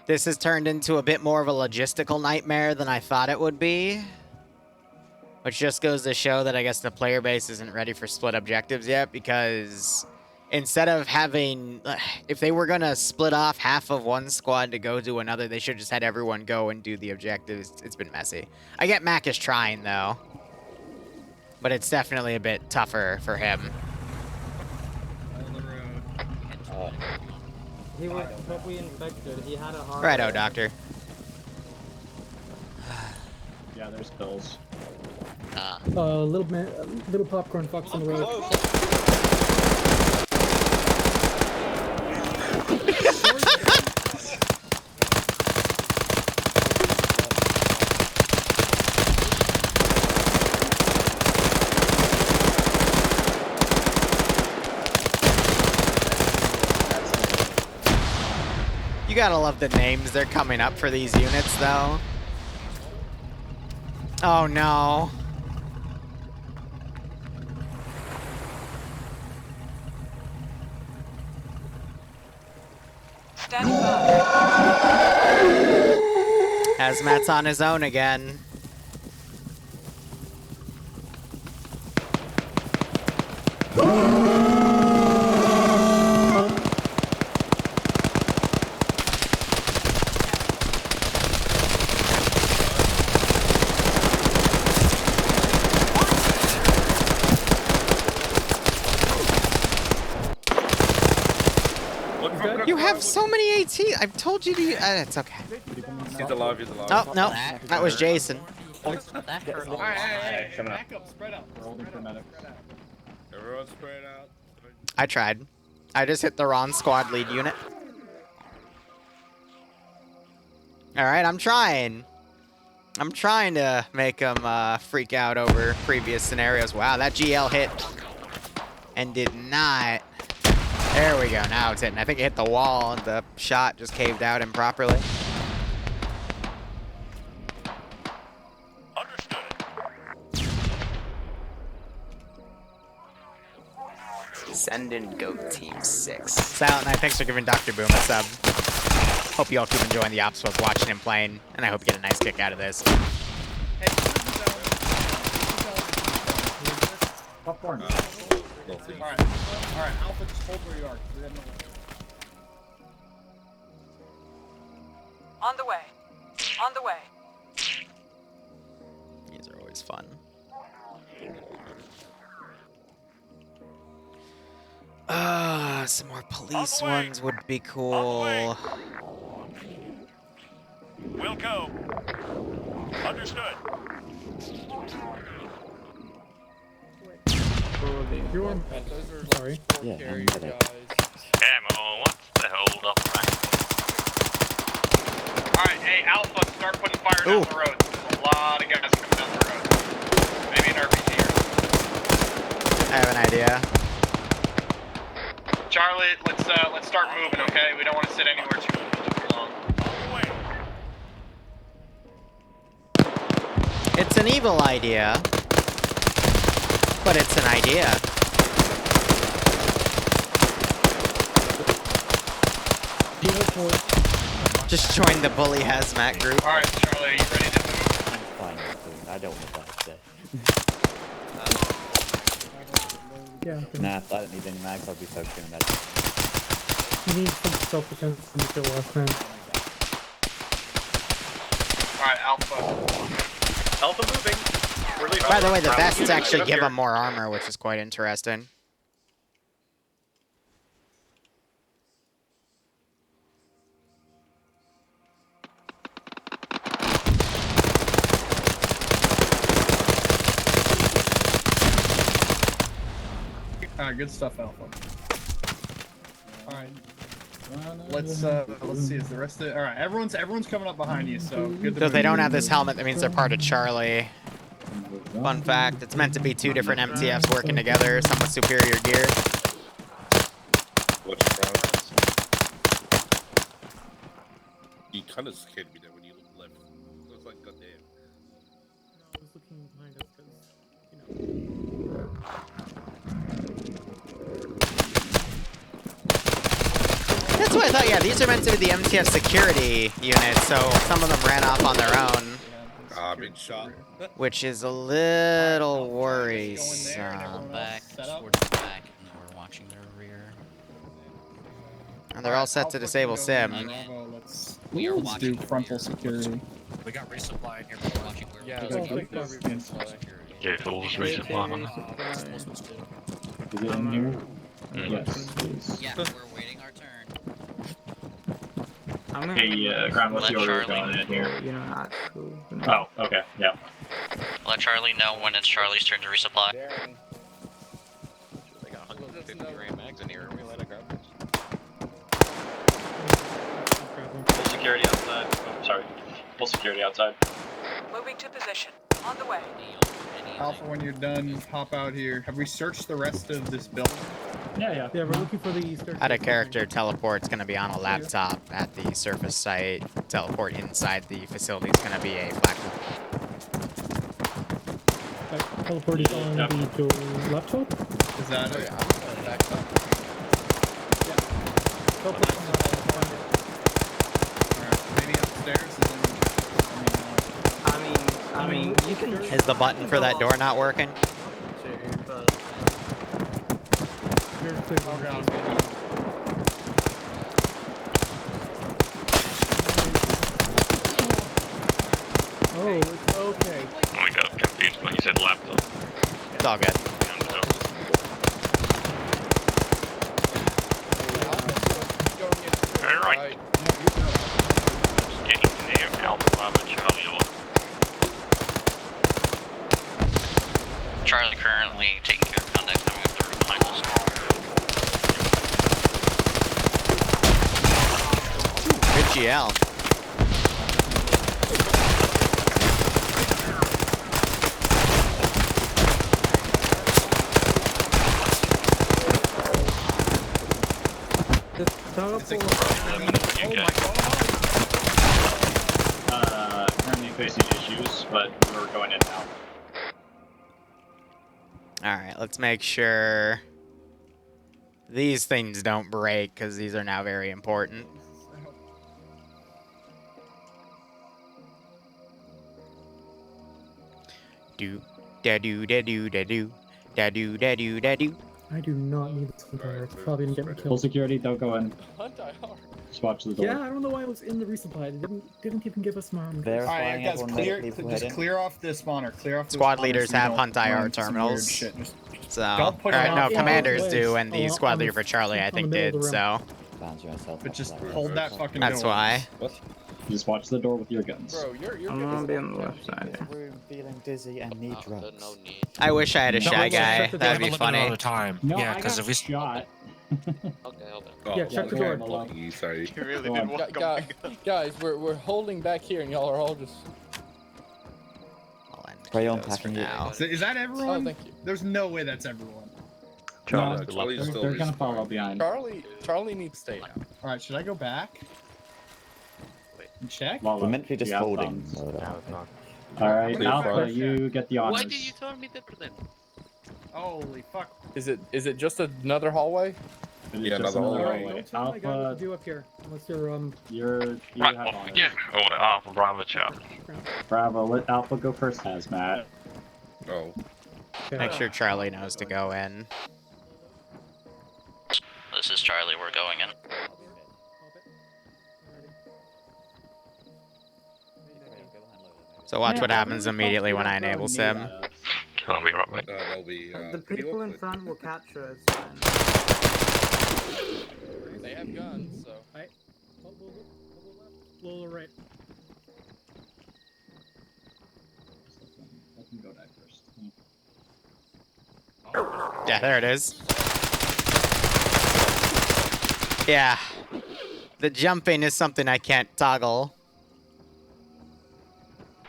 A: This has turned into a bit more of a logistical nightmare than I thought it would be. Which just goes to show that I guess the player base isn't ready for split objectives yet, because instead of having, if they were going to split off half of one squad to go do another, they should just had everyone go and do the objectives. It's been messy. I get Mac is trying, though. But it's definitely a bit tougher for him.
K: He was probably infected. He had a heart.
A: Righto, Doctor.
I: Yeah, there's pills.
K: Little popcorn fox on the road.
A: You gotta love the names they're coming up for these units, though. Oh no.
N: Standing by.
A: Hazmat's on his own again. You have so many AT. I've told you to. It's okay.
G: He's alive, he's alive.
A: Oh no, that was Jason.
K: Back up, spread out. We're holding for medics.
G: Everyone spread out.
A: I tried. I just hit the wrong squad lead unit. Alright, I'm trying. I'm trying to make them freak out over previous scenarios. Wow, that GL hit and did not. There we go, now it's hitting. I think it hit the wall and the shot just caved out improperly. Send in GOAT Team 6. Silent Night, thanks for giving Dr. Boom a sub. Hope you all keep enjoying the ops book, watching him playing, and I hope you get a nice kick out of this.
K: Popcorn. Alright, Alpha, just hold where you are.
N: On the way. On the way.
A: These are always fun. Some more police ones would be cool.
J: We'll go. Understood.
K: Sorry.
C: Yeah,
E: Camo, what's the hold up, man?
M: Alright, hey, Alpha, start putting fire down the road. There's a lot of guys coming down the road. Maybe an RPG or
A: I have an idea.
M: Charlie, let's start moving, okay? We don't want to sit anywhere too long.
A: It's an evil idea, but it's an idea. Just join the bully hazmat group.
M: Alright, Charlie, are you ready to move?
C: I'm fine with it. I don't want that today. Nah, if I don't need any mags, I'll be focusing on that.
P: You need some self-defense to make it last man.
M: Alright, Alpha. Alpha moving.
A: By the way, the vests actually give them more armor, which is quite interesting.
K: Alright, good stuff, Alpha. Alright. Let's see, is the rest of alright, everyone's coming up behind you, so good to
A: So if they don't have this helmet, that means they're part of Charlie. Fun fact, it's meant to be two different MTFs working together, some with superior gear.
G: What's wrong? You kind of scared me there when you looked left. It was like, goddamn.
P: I was looking behind us because,
A: That's what I thought, yeah, these are meant to be the MTF security units, so some of them ran off on their own.
G: Ah, big shot.
A: Which is a little worrisome.
B: Back, towards the back, and then we're watching their rear.
A: And they're all set to disable Sim.
B: We are
K: Let's
B: watching
K: do frontal security.
O: We got resupply in here. We're watching where
K: Yeah,
O: we
E: Vehicles resupply.
C: Is it in here?
K: Yes.
B: Yeah, we're waiting our turn.
I: Hey, Ground, what's the order going in here? Oh, okay, yeah.
B: Let Charlie know when it's Charlie's turn to resupply.
Q: They got 150 gram mags in here. We let it grab this.
I: Full security outside. Oh, sorry. Full security outside.
N: Moving to position. On the way.
K: Alpha, when you're done, hop out here. Have we searched the rest of this building?
P: Yeah, we're looking for the Easter.
A: Out of character, teleport's going to be on a laptop at the surface site. Teleport inside the facility is going to be a black hole.
P: Teleport is on the laptop.
K: Is that it? upstairs?
R: I mean, you can.
A: Is the button for that door not working?
P: Oh, it's okay.
E: Oh, we got confused when you said laptop.
A: It's all good.
E: Alright. Just getting near Alpha Bravo Charlie.
B: Charlie currently taking care of contact coming up through behind us.
A: Good GL.
I: Currently facing issues, but we're going in now.
A: Alright, let's make sure these things don't break, because these are now very important. Do da do da do da do da do da do da do.
P: I do not need this entire. It's probably gonna get me
I: Full
P: killed.
I: security, don't go in. Just watch the door.
P: Yeah, I don't know why I was in the resupply. They didn't even give us my armor.
K: Alright, guys, just clear off the spawner. Clear off the
A: Squad
K: spawner
A: leaders
K: so you
A: have
K: don't
A: hunt
K: run
A: IR
K: into some
A: terminals.
K: weird shit.
A: So,
K: Don't put it
A: no,
K: on
A: commanders
K: place.
A: do, and the
K: Oh,
A: squad
K: on
A: leader
K: the-
A: for Charlie, I
K: on
A: think,
K: the middle
A: did.
K: of the room.
A: So,
K: But just hold that fucking
A: that's
K: door.
A: why.
I: Just watch the door with your guns.
Q: Bro, you're
R: I'm gonna be on the left side.
C: We're feeling dizzy and need drugs.
Q: No need.
A: I wish I had a shy guy. That'd be funny.
O: All the time.
I: No,
O: yeah,
I: I
O: because
I: got
O: if we
I: shot.
Q: Okay, open.
P: Yeah, check the door.
G: Blocking you, sorry.
Q: You really
I: Go
Q: did
I: on.
Q: walk away.
S: Guys, we're holding back here, and y'all are all just.
A: I'll end
C: Pray on
A: those for
C: packing you.
A: now.
K: So is that everyone?
S: Oh, thank you.
K: There's no way that's everyone.
G: Charlie,
I: No,
G: Charlie's still
I: they're gonna
G: respawning.
I: follow behind.
S: Charlie needs to stay now.
K: Alright, should I go back? And check?
C: We're meant to be just
I: You have
C: folding.
I: thumbs.
C: So
I: Alright,
G: Clear
I: Alpha,
G: front.
I: you get the honors.
Q: Why did you tell me that then?
K: Holy fuck.
S: Is it just another hallway?
I: It is
G: Yeah,
I: just
G: another
I: another
G: hallway.
I: hallway.
P: Don't tell me I got what
I: Alpha,
P: to do up here. Unless you're
I: you
E: Right,
I: have honors.
E: yeah. Order Alpha Bravo Charlie.
I: Bravo, let Alpha go first, Hazmat.
G: Oh.
A: Make sure Charlie knows to go in.
B: This is Charlie, we're going in.
A: So watch what happens immediately when I enable sim.
E: I'll be right back.
G: There'll be,
R: The people in front will capture us.
S: They have guns, so.
P: Lower right.
I: Let him go die first.
A: Yeah, there it is. Yeah. The jumping is something I can't toggle.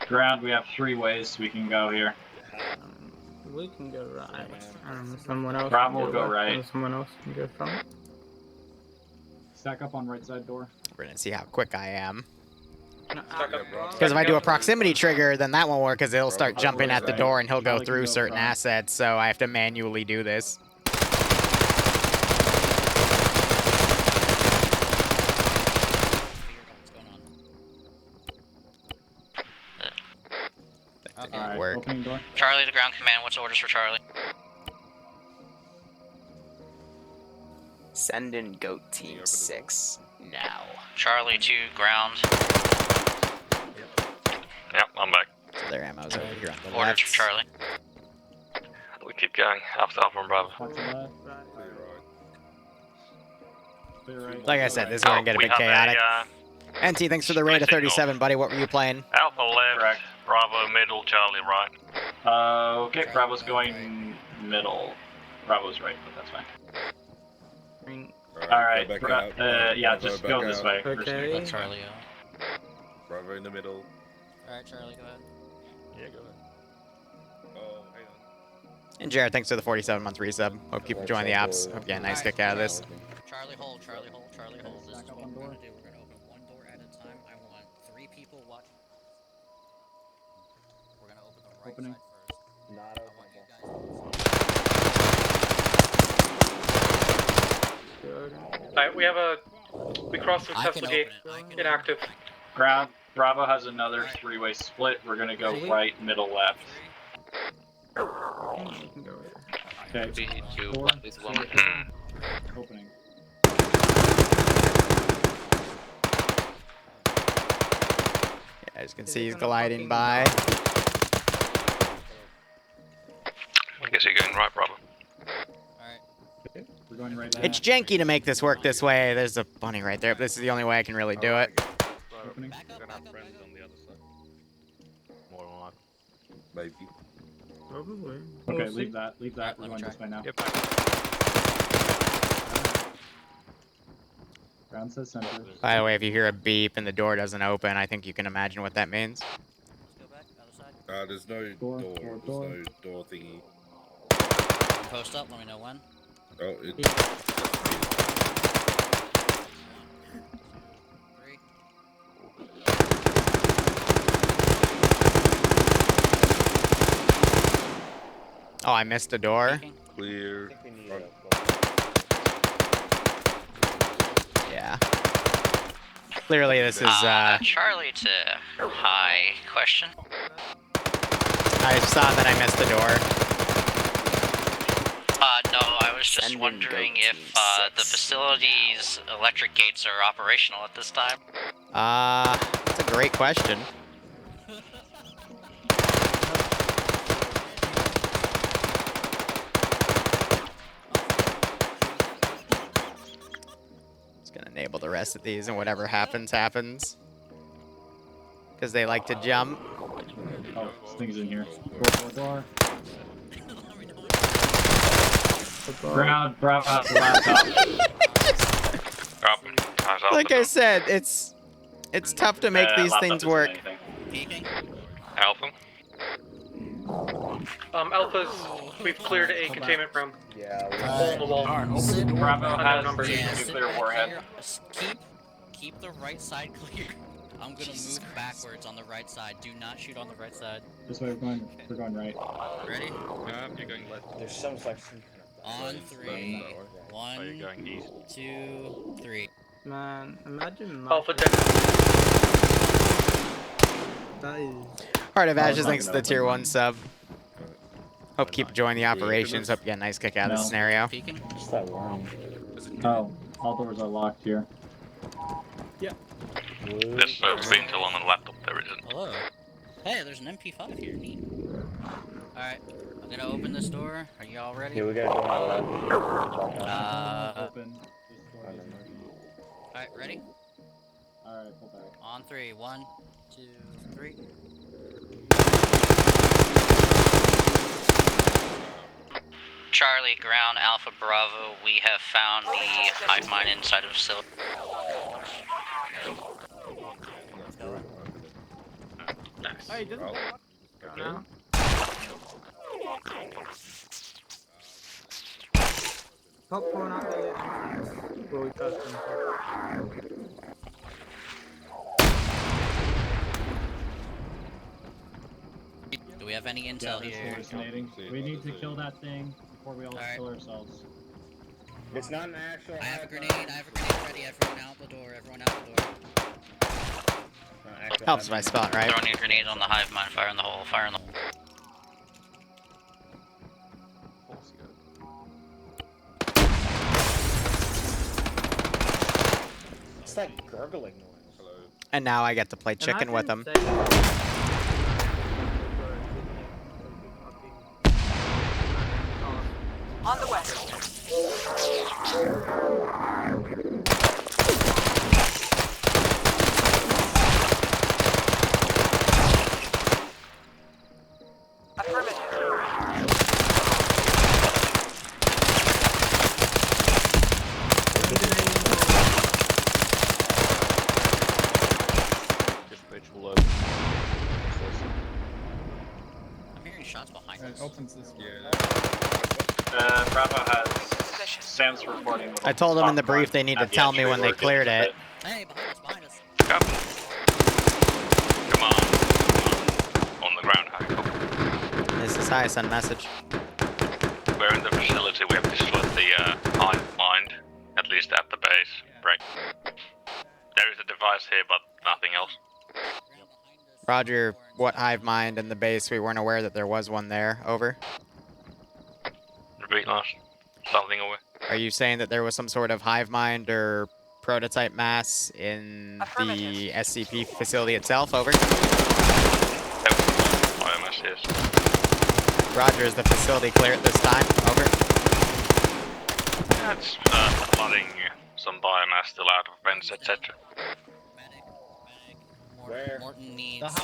I: Ground, we have 3 ways we can go here.
R: We can go right. Someone else.
I: Bravo
R: can
I: will go
R: left,
I: right.
R: and someone else can go front.
I: Stack up on right side door.
A: We're gonna see how quick I am.
M: Stuck up.
A: Because if I do a proximity trigger, then that won't work because it'll start
I: Bravo
A: jumping at the
I: right.
A: door and he'll go
I: Charlie can
A: through
I: go
A: certain
I: front.
A: assets, so I have to manually do this. That didn't
I: Alright,
A: work.
I: opening door.
B: Charlie to ground command, what's orders for Charlie?
R: Send in Goat Team 6 now.
B: Charlie to ground.
E: Yep, I'm back.
A: So their ammo's over here on the
B: Orders
A: left.
B: for Charlie.
E: We keep going. Alpha and Bravo.
I: Watch the left. Clear right.
A: Like I said, this is going to get a
E: We
A: bit
E: have
A: chaotic.
E: a,
A: NT, thanks for the raid of 37, buddy. What were you playing?
E: Alpha left, Bravo middle, Charlie right.
I: Okay, Bravo's going middle. Bravo's right, but that's fine. Alright,
G: go back out.
I: yeah,
G: Bravo,
I: just
G: back
I: go this
G: out.
I: way.
R: Okay.
B: Let Charlie out.
G: Bravo in the middle.
B: Alright, Charlie, go ahead.
Q: Yeah, go ahead.
G: Oh, hang on.
A: And Jared, thanks for the 47-month resub. Hope you enjoying the apps. Hope you get a nice kick out of this.
B: Charlie, hold, Charlie, hold, Charlie, hold. This is what we're gonna do. We're gonna open one door at a time. I want 3 people watching. We're gonna open the right
I: Opening.
B: side first.
H: Not
B: I want you guys to
M: Alright, we have a. We crossed
B: I can
M: successful gate.
B: open it. I can
M: Inactive.
B: open it.
I: Ground, Bravo has another three-way split. We're gonna go right, middle, left. Okay.
Q: 3, 2, 1, please, 1.
I: Opening.
A: Yeah, as you can see, he's gliding by.
E: I guess you're going right, Bravo.
I: Okay, we're going right.
A: It's janky to make this work this way. There's a bunny right there, but this is the only way I can really do it.
I: Opening.
E: You're gonna have friends on the other side. More than likely.
G: Maybe.
R: Probably.
I: Okay, leave that. Leave that. We're going this way now.
E: Yep.
I: Ground says center.
A: By the way, if you hear a beep and the door doesn't open, I think you can imagine what that means.
G: There's no door. There's no door thingy.
B: Post up, let me know when.
G: Oh, it.
B: 3.
A: Oh, I missed a door.
G: Clear.
A: Yeah. Clearly, this is.
B: Charlie to high question.
A: I saw that I missed the door.
B: No, I was just wondering if the facility's electric gates are operational at this time.
A: That's a great question. Just gonna enable the rest of these, and whatever happens, happens. Because they like to jump.
I: Oh, this thing's in here. Door. Ground, Bravo has the laptop.
A: Like I said, it's tough to make these things work.
E: Alpha?
T: Alpha's, we've cleared a containment room.
H: Yeah.
T: Hole in the wall.
I: Bravo has
T: numbers.
I: nuclear warhead.
B: Keep the right side clear. I'm gonna move backwards on the right side. Do not shoot on the right side.
I: This way we're going right.
B: Ready?
E: You're going left.
H: There's some section.
B: On 3. 1,
E: Are you going east?
B: 2, 3.
R: Man, imagine
T: Alpha deck.
R: that is.
A: Heart of Ashes, thanks to the tier 1 sub. Hope keep enjoying the operations. Hope you get a nice kick out of the scenario.
H: Just that one.
I: Oh, all doors are locked here.
R: Yeah.
E: There's no Intel on the laptop, there isn't.
B: Hello. Hey, there's an MP5 here. Neat. Alright, I'm gonna open this door. Are you all ready?
H: Yeah, we got to go on left.
I: Open.
B: Alright, ready?
I: Alright, pull back.
B: On 3. 1, 2, 3. Charlie, ground, Alpha, Bravo. We have found the hive mind inside of the facility.
R: Hey, doesn't go now. Popcorn out there. Where we trust them.
B: Do we have any intel here?
I: We need to kill that thing before we all kill ourselves.
H: It's not an actual.
B: I have a grenade ready. Everyone out the door.
A: Helps my spot, right?
B: Throwing a grenade on the hive mind. Fire in the hole.
H: It's that gurgling noise.
A: And now I get to play chicken with them.
N: On the way.
B: I'm hearing shots behind us.
K: Opens this way.
I: Bravo has Sam's reporting.
A: I told them in the brief they need to tell me when they cleared it.
B: Hey, behind us.
E: Come on. On the ground, Harry.
A: This is hi, send message.
E: We're in the facility. We have destroyed the hive mind, at least at the base. Right. There is a device here, but nothing else.
A: Roger, what hive mind in the base? We weren't aware that there was one there. Over.
E: Repeat last. Something away.
A: Are you saying that there was some sort of hive mind or prototype mass in the SCP facility itself? Over.
E: Biomass, yes.
A: Roger, is the facility clear at this time? Over.
E: That's flooding some biomass still out of vents, etc.
H: Where?
O: Morton needs.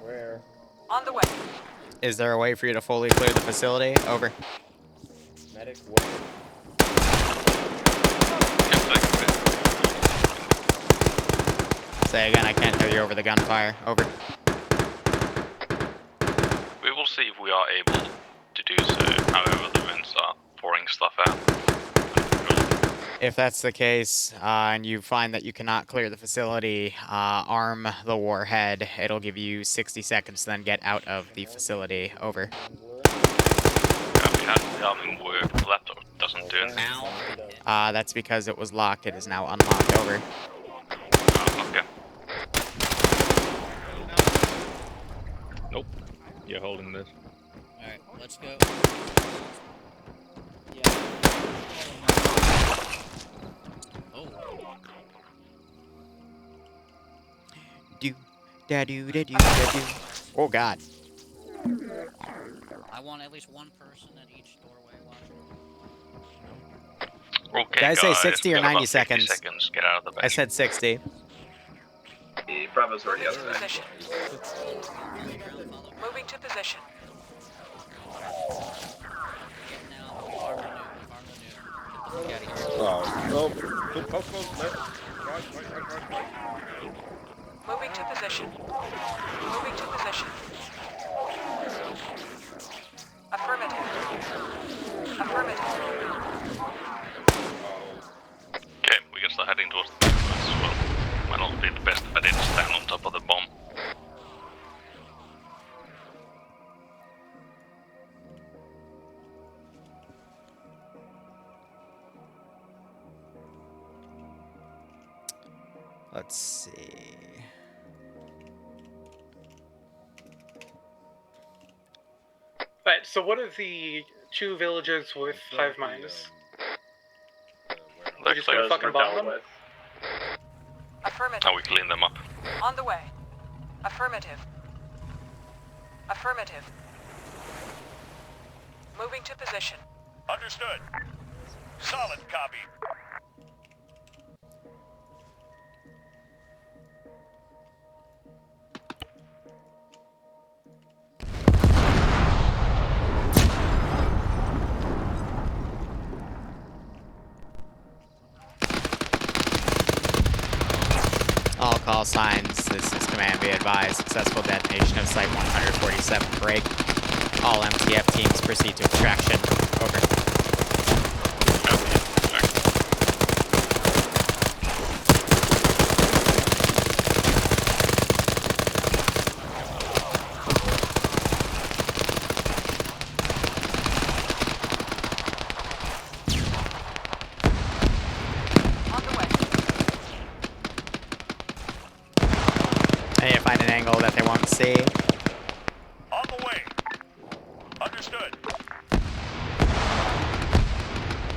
H: Where?
N: On the way.
A: Is there a way for you to fully clear the facility? Over.
H: Medic, where?
A: Say again, I can't hear you over the gunfire. Over.
E: We will see if we are able to do so, however the vents are pouring stuff out.
A: If that's the case, and you find that you cannot clear the facility, arm the warhead. It'll give you 60 seconds to then get out of the facility. Over.
E: We had the arming work, the laptop doesn't do it.
A: That's because it was locked. It is now unlocked. Over.
E: Oh, okay.
Q: Nope. You're holding this.
O: Alright, let's go. Oh.
A: Do da do da do da do. Oh God.
O: I want at least one person at each doorway watching.
E: Okay,
A: Did I say
E: guys,
A: 60 or
E: we got
A: 90
E: about 50
A: seconds?
E: seconds. Get out of the base.
A: I said 60.
I: The Bravo's already out there.
N: Position. Moving to position. Moving to position. Moving to position. Affirmative. Affirmative.
E: Okay, we can start heading towards the base as well. Might not be the best idea to stand on top of the bomb.
A: Let's see.
T: Right, so what are the two villages with hive minds? We're just gonna fucking bomb them?
N: Affirmative.
E: Oh, we clean them up.
N: On the way. Affirmative. Affirmative. Moving to position.
J: Understood. Solid copy.
A: All call signs. This is command. Be advised. Successful detonation of Site 147 break. All MTF teams proceed to extraction. Over. I need to find an angle that they won't see.
J: On the way. Understood.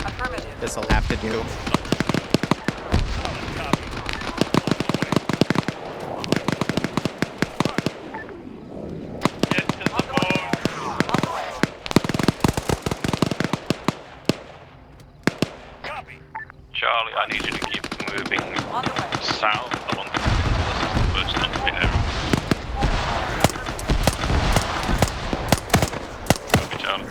N: Affirmative.
A: This'll have to do.
E: Charlie, I need you to keep moving south along the first entry area. Copy, Charlie.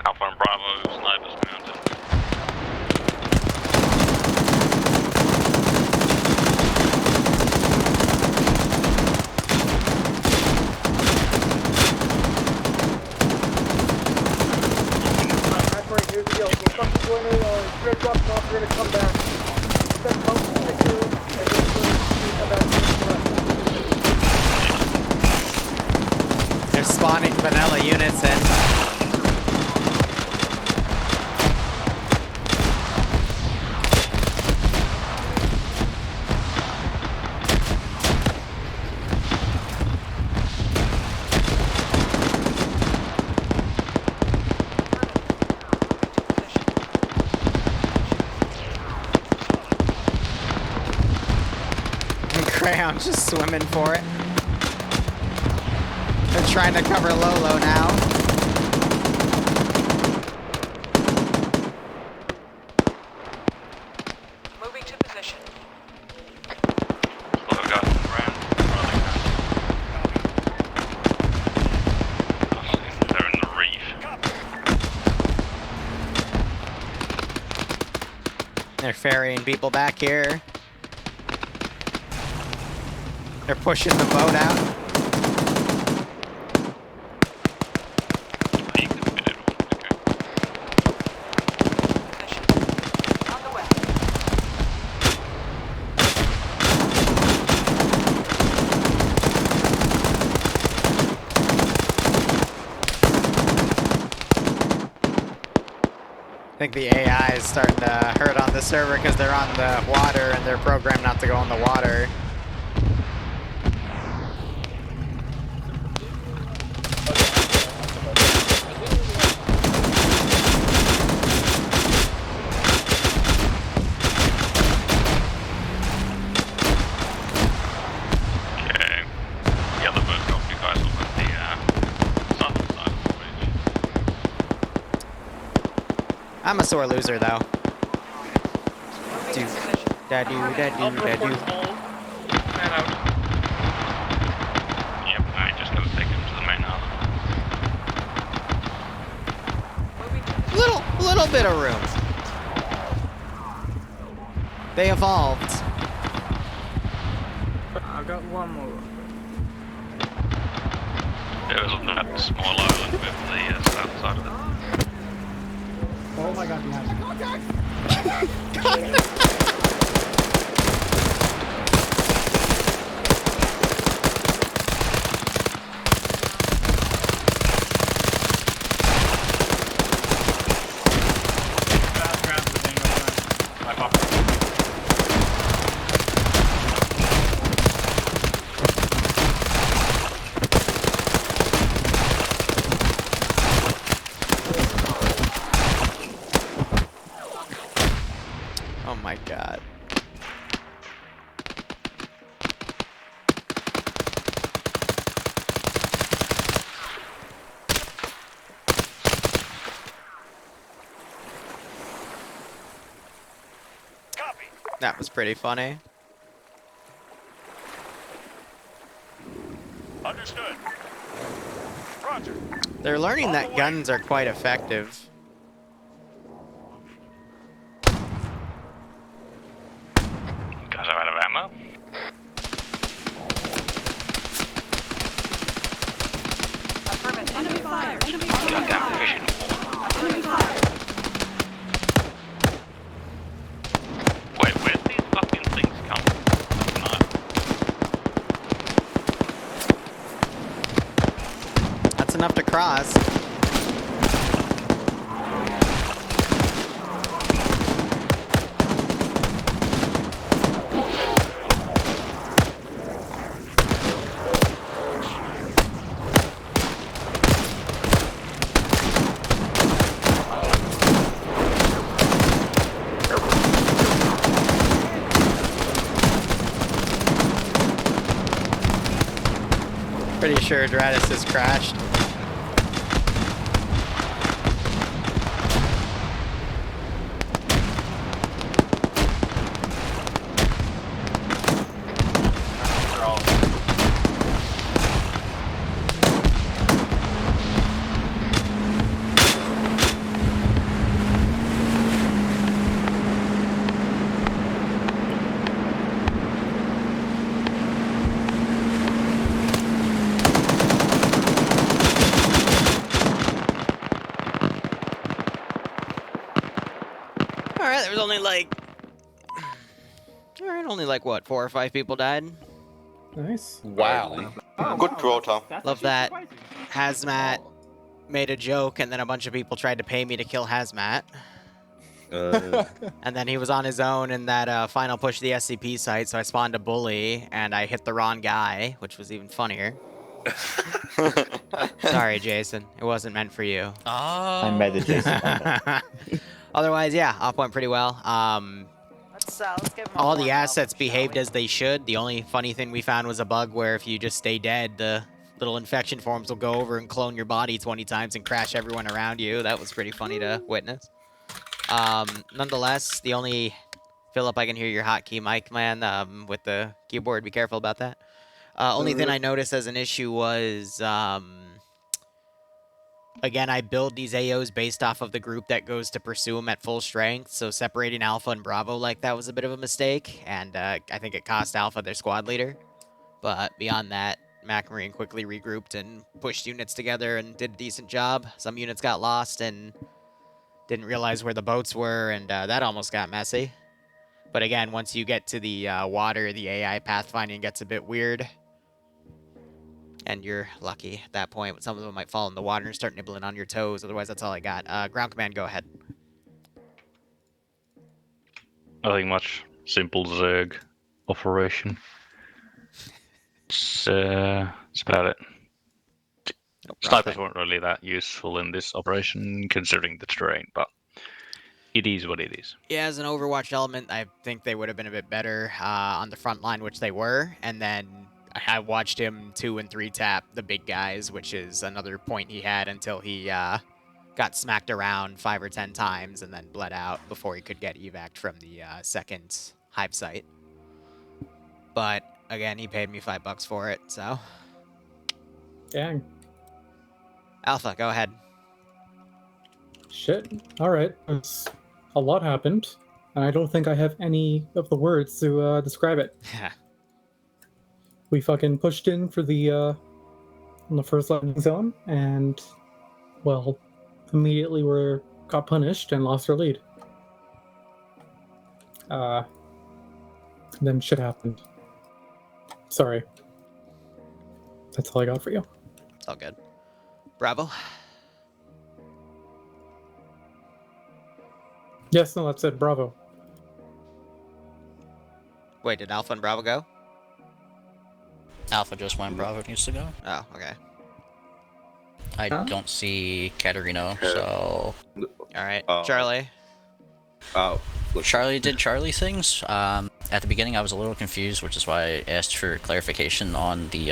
E: Alpha and Bravo, snipers mounted.
P: Here's the deal. We're fucking going to straight drops off. We're gonna come back. Send pumps to the crew, and then we're gonna come back to the rest.
A: They're spawning vanilla units in. I'm just swimming for it. They're trying to cover Lolo now.
N: Moving to position.
E: I've got Brand. They're in the reef.
A: They're ferrying people back here. They're pushing the boat out.
N: On the way.
A: I think the AI is starting to hurt on the server because they're on the water and they're programmed not to go in the water.
E: Okay. The other boat got you guys over at the southern side of the bridge.
A: I'm a sore loser though. Do da do da do da do.
M: Man out.
E: Yep, I just gotta take him to the main island.
A: Little bit of room. They evolved.
R: I got one more.
E: It was on that small island with the south side of it.
P: Oh my god, behind me.
A: Oh my god. That was pretty funny.
J: Understood. Roger.
A: They're learning that guns are quite effective.
E: Guys are out of ammo.
N: Affirmative. Enemy fire. Enemy fire.
E: Goddamn fishing.
N: Enemy fire.
E: Wait, where'd these fucking things come from?
A: That's enough to cross. Pretty sure Dratus has crashed. Alright, there was only like... Alright, only like what, 4 or 5 people died?
P: Nice.
S: Wow.
L: Good quota.
A: Love that. Hazmat made a joke and then a bunch of people tried to pay me to kill Hazmat. And then he was on his own in that final push to the SCP site, so I spawned a bully and I hit the wrong guy, which was even funnier. Sorry, Jason. It wasn't meant for you.
C: I made the Jason.
A: Otherwise, yeah, off went pretty well.
U: let's give him a
A: All the
U: warm
A: assets
U: welcome,
A: behaved
U: shall
A: as they should. The only funny thing we found was a bug where if you just stay dead, the little infection forms will go over and clone your body 20 times and crash everyone around you. That was pretty funny to witness. Nonetheless, the only... Philip, I can hear your hotkey mic, man, with the keyboard. Be careful about that. Only thing I noticed as an issue was... Again, I build these AOs based off of the group that goes to pursue them at full strength, so separating Alpha and Bravo like that was a bit of a mistake, and I think it cost Alpha their squad leader. But beyond that, Macmarine quickly regrouped and pushed units together and did a decent job. Some units got lost and didn't realize where the boats were, and that almost got messy. But again, once you get to the water, the AI pathfinding gets a bit weird. And you're lucky at that point, but some of them might fall in the water and start nibbling on your toes. Otherwise, that's all I got. Ground command, go ahead.
Q: Nothing much. Simple Zerg operation. It's about it. Snipers weren't really that useful in this operation, considering the terrain, but it is what it is.
A: Yeah, as an Overwatch element, I think they would have been a bit better on the front line, which they were, and then I watched him 2 and 3 tap the big guys, which is another point he had until he got smacked around 5 or 10 times and then bled out before he could get evac'd from the second hive site. But again, he paid me $5 for it, so.
V: Dang.
A: Alpha, go ahead.
V: Shit. Alright. A lot happened, and I don't think I have any of the words to describe it. We fucking pushed in for the first landing zone, and, well, immediately got punished and lost our lead. Then shit happened. Sorry. That's all I got for you.
A: It's all good. Bravo.
V: Yes, no, that's it. Bravo.
A: Wait, did Alpha and Bravo go?
B: Alpha just went. Bravo needs to go.
A: Oh, okay.
B: I don't see Katarina, so...
A: Alright, Charlie.
B: Charlie did Charlie things. At the beginning, I was a little confused, which is why I asked for clarification on the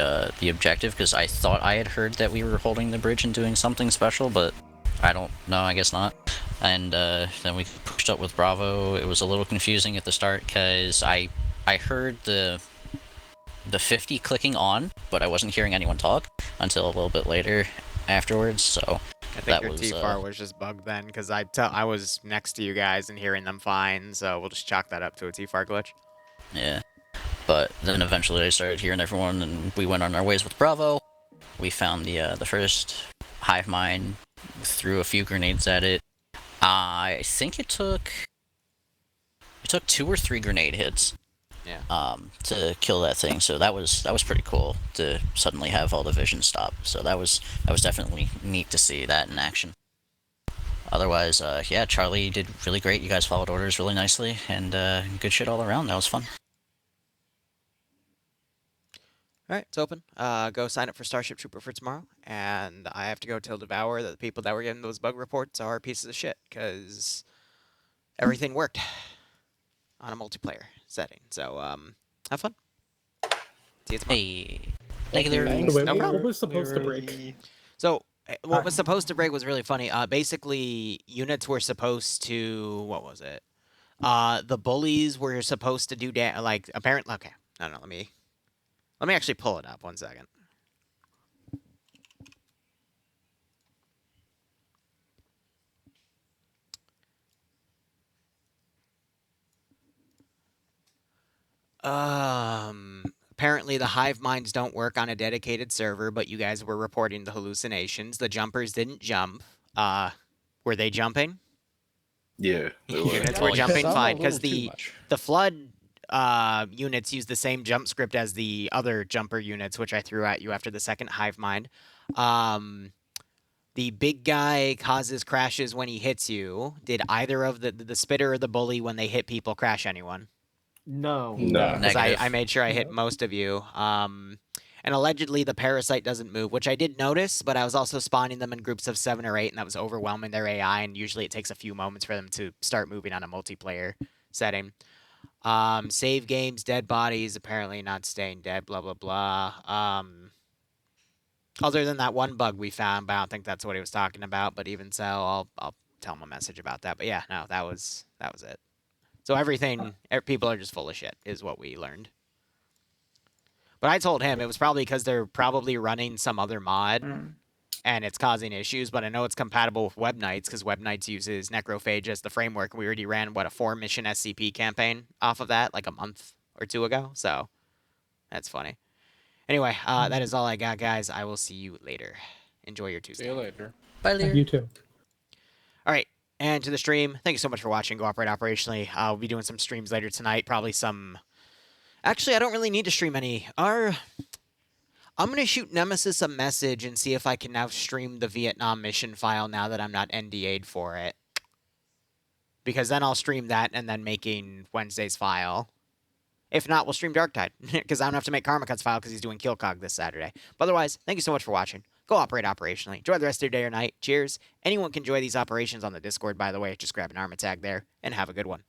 B: objective, because I thought I had heard that we were holding the bridge and doing something special, but I don't know, I guess not. And then we pushed up with Bravo. It was a little confusing at the start, because I heard the 50 clicking on, but I wasn't hearing anyone talk until a little bit later afterwards, so...
A: I think your T-FAR was just bugged then, because I was next to you guys and hearing them fine, so we'll just chalk that up to a T-FAR glitch.
B: Yeah. But then eventually I started hearing everyone, and we went on our ways with Bravo. We found the first hive mind, threw a few grenades at it. I think it took 2 or 3 grenade hits.
A: Yeah.
B: To kill that thing, so that was pretty cool to suddenly have all the vision stop. So that was definitely neat to see that in action. Otherwise, yeah, Charlie did really great. You guys followed orders really nicely, and good shit all around. That was fun.
A: Alright, it's open. Go sign up for Starship Trooper for tomorrow, and I have to go tell Devour that the people that were getting those bug reports are pieces of shit, because everything worked on a multiplayer setting. So, have fun. See you tomorrow.
B: Hey. Thank you,
V: Liru.
A: No problem.
V: What was supposed to break?
A: So, what was supposed to break was really funny. Basically, units were supposed to... What was it? The bullies were supposed to do... apparently... Okay. No, let me actually pull it up. 1 second. Apparently the hive minds don't work on a dedicated server, but you guys were reporting the hallucinations. The jumpers didn't jump. Were they jumping?
G: Yeah, they were.
A: Units were jumping fine, because the flood units use the same jump script as the other jumper units, which I threw at you after the second hive mind. The big guy causes crashes when he hits you. Did either of the spitter or the bully, when they hit people, crash anyone?
H: No.
A: Because I made sure I hit most of you. And allegedly the parasite doesn't move, which I did notice, but I was also spawning them in groups of 7 or 8, and that was overwhelming their AI, and usually it takes a few moments for them to start moving on a multiplayer setting. Save games, dead bodies, apparently not staying dead, blah, blah, blah. Other than that one bug we found, but I don't think that's what he was talking about. But even so, I'll tell him a message about that. But yeah, no, that was it. So everything, people are just full of shit, is what we learned. But I told him it was probably because they're probably running some other mod, and it's causing issues. But I know it's compatible with Web Nights because Web Nights uses Necrophage as the framework. We already ran what, a 4-mission SCP campaign off of that like a month or 2 ago. So that's funny. Anyway, that is all I got, guys. I will see you later. Enjoy your Tuesday.
S: See you later.
B: Bye, Liru.
V: You too.
A: All right, and to the stream, thank you so much for watching. Go operate operationally. We'll be doing some streams later tonight. Probably some. Actually, I don't really need to stream any. I'm gonna shoot Nemesis a message and see if I can now stream the Vietnam mission file now that I'm not NDA'd for it. Because then I'll stream that and then making Wednesday's file. If not, we'll stream Darktide, because I don't have to make Karmakut's file because he's doing Killcog this Saturday. But otherwise, thank you so much for watching. Go operate operationally. Enjoy the rest of your day or night. Cheers. Anyone can enjoy these operations on the Discord, by the way. Just grab an armor tag there, and have a good one.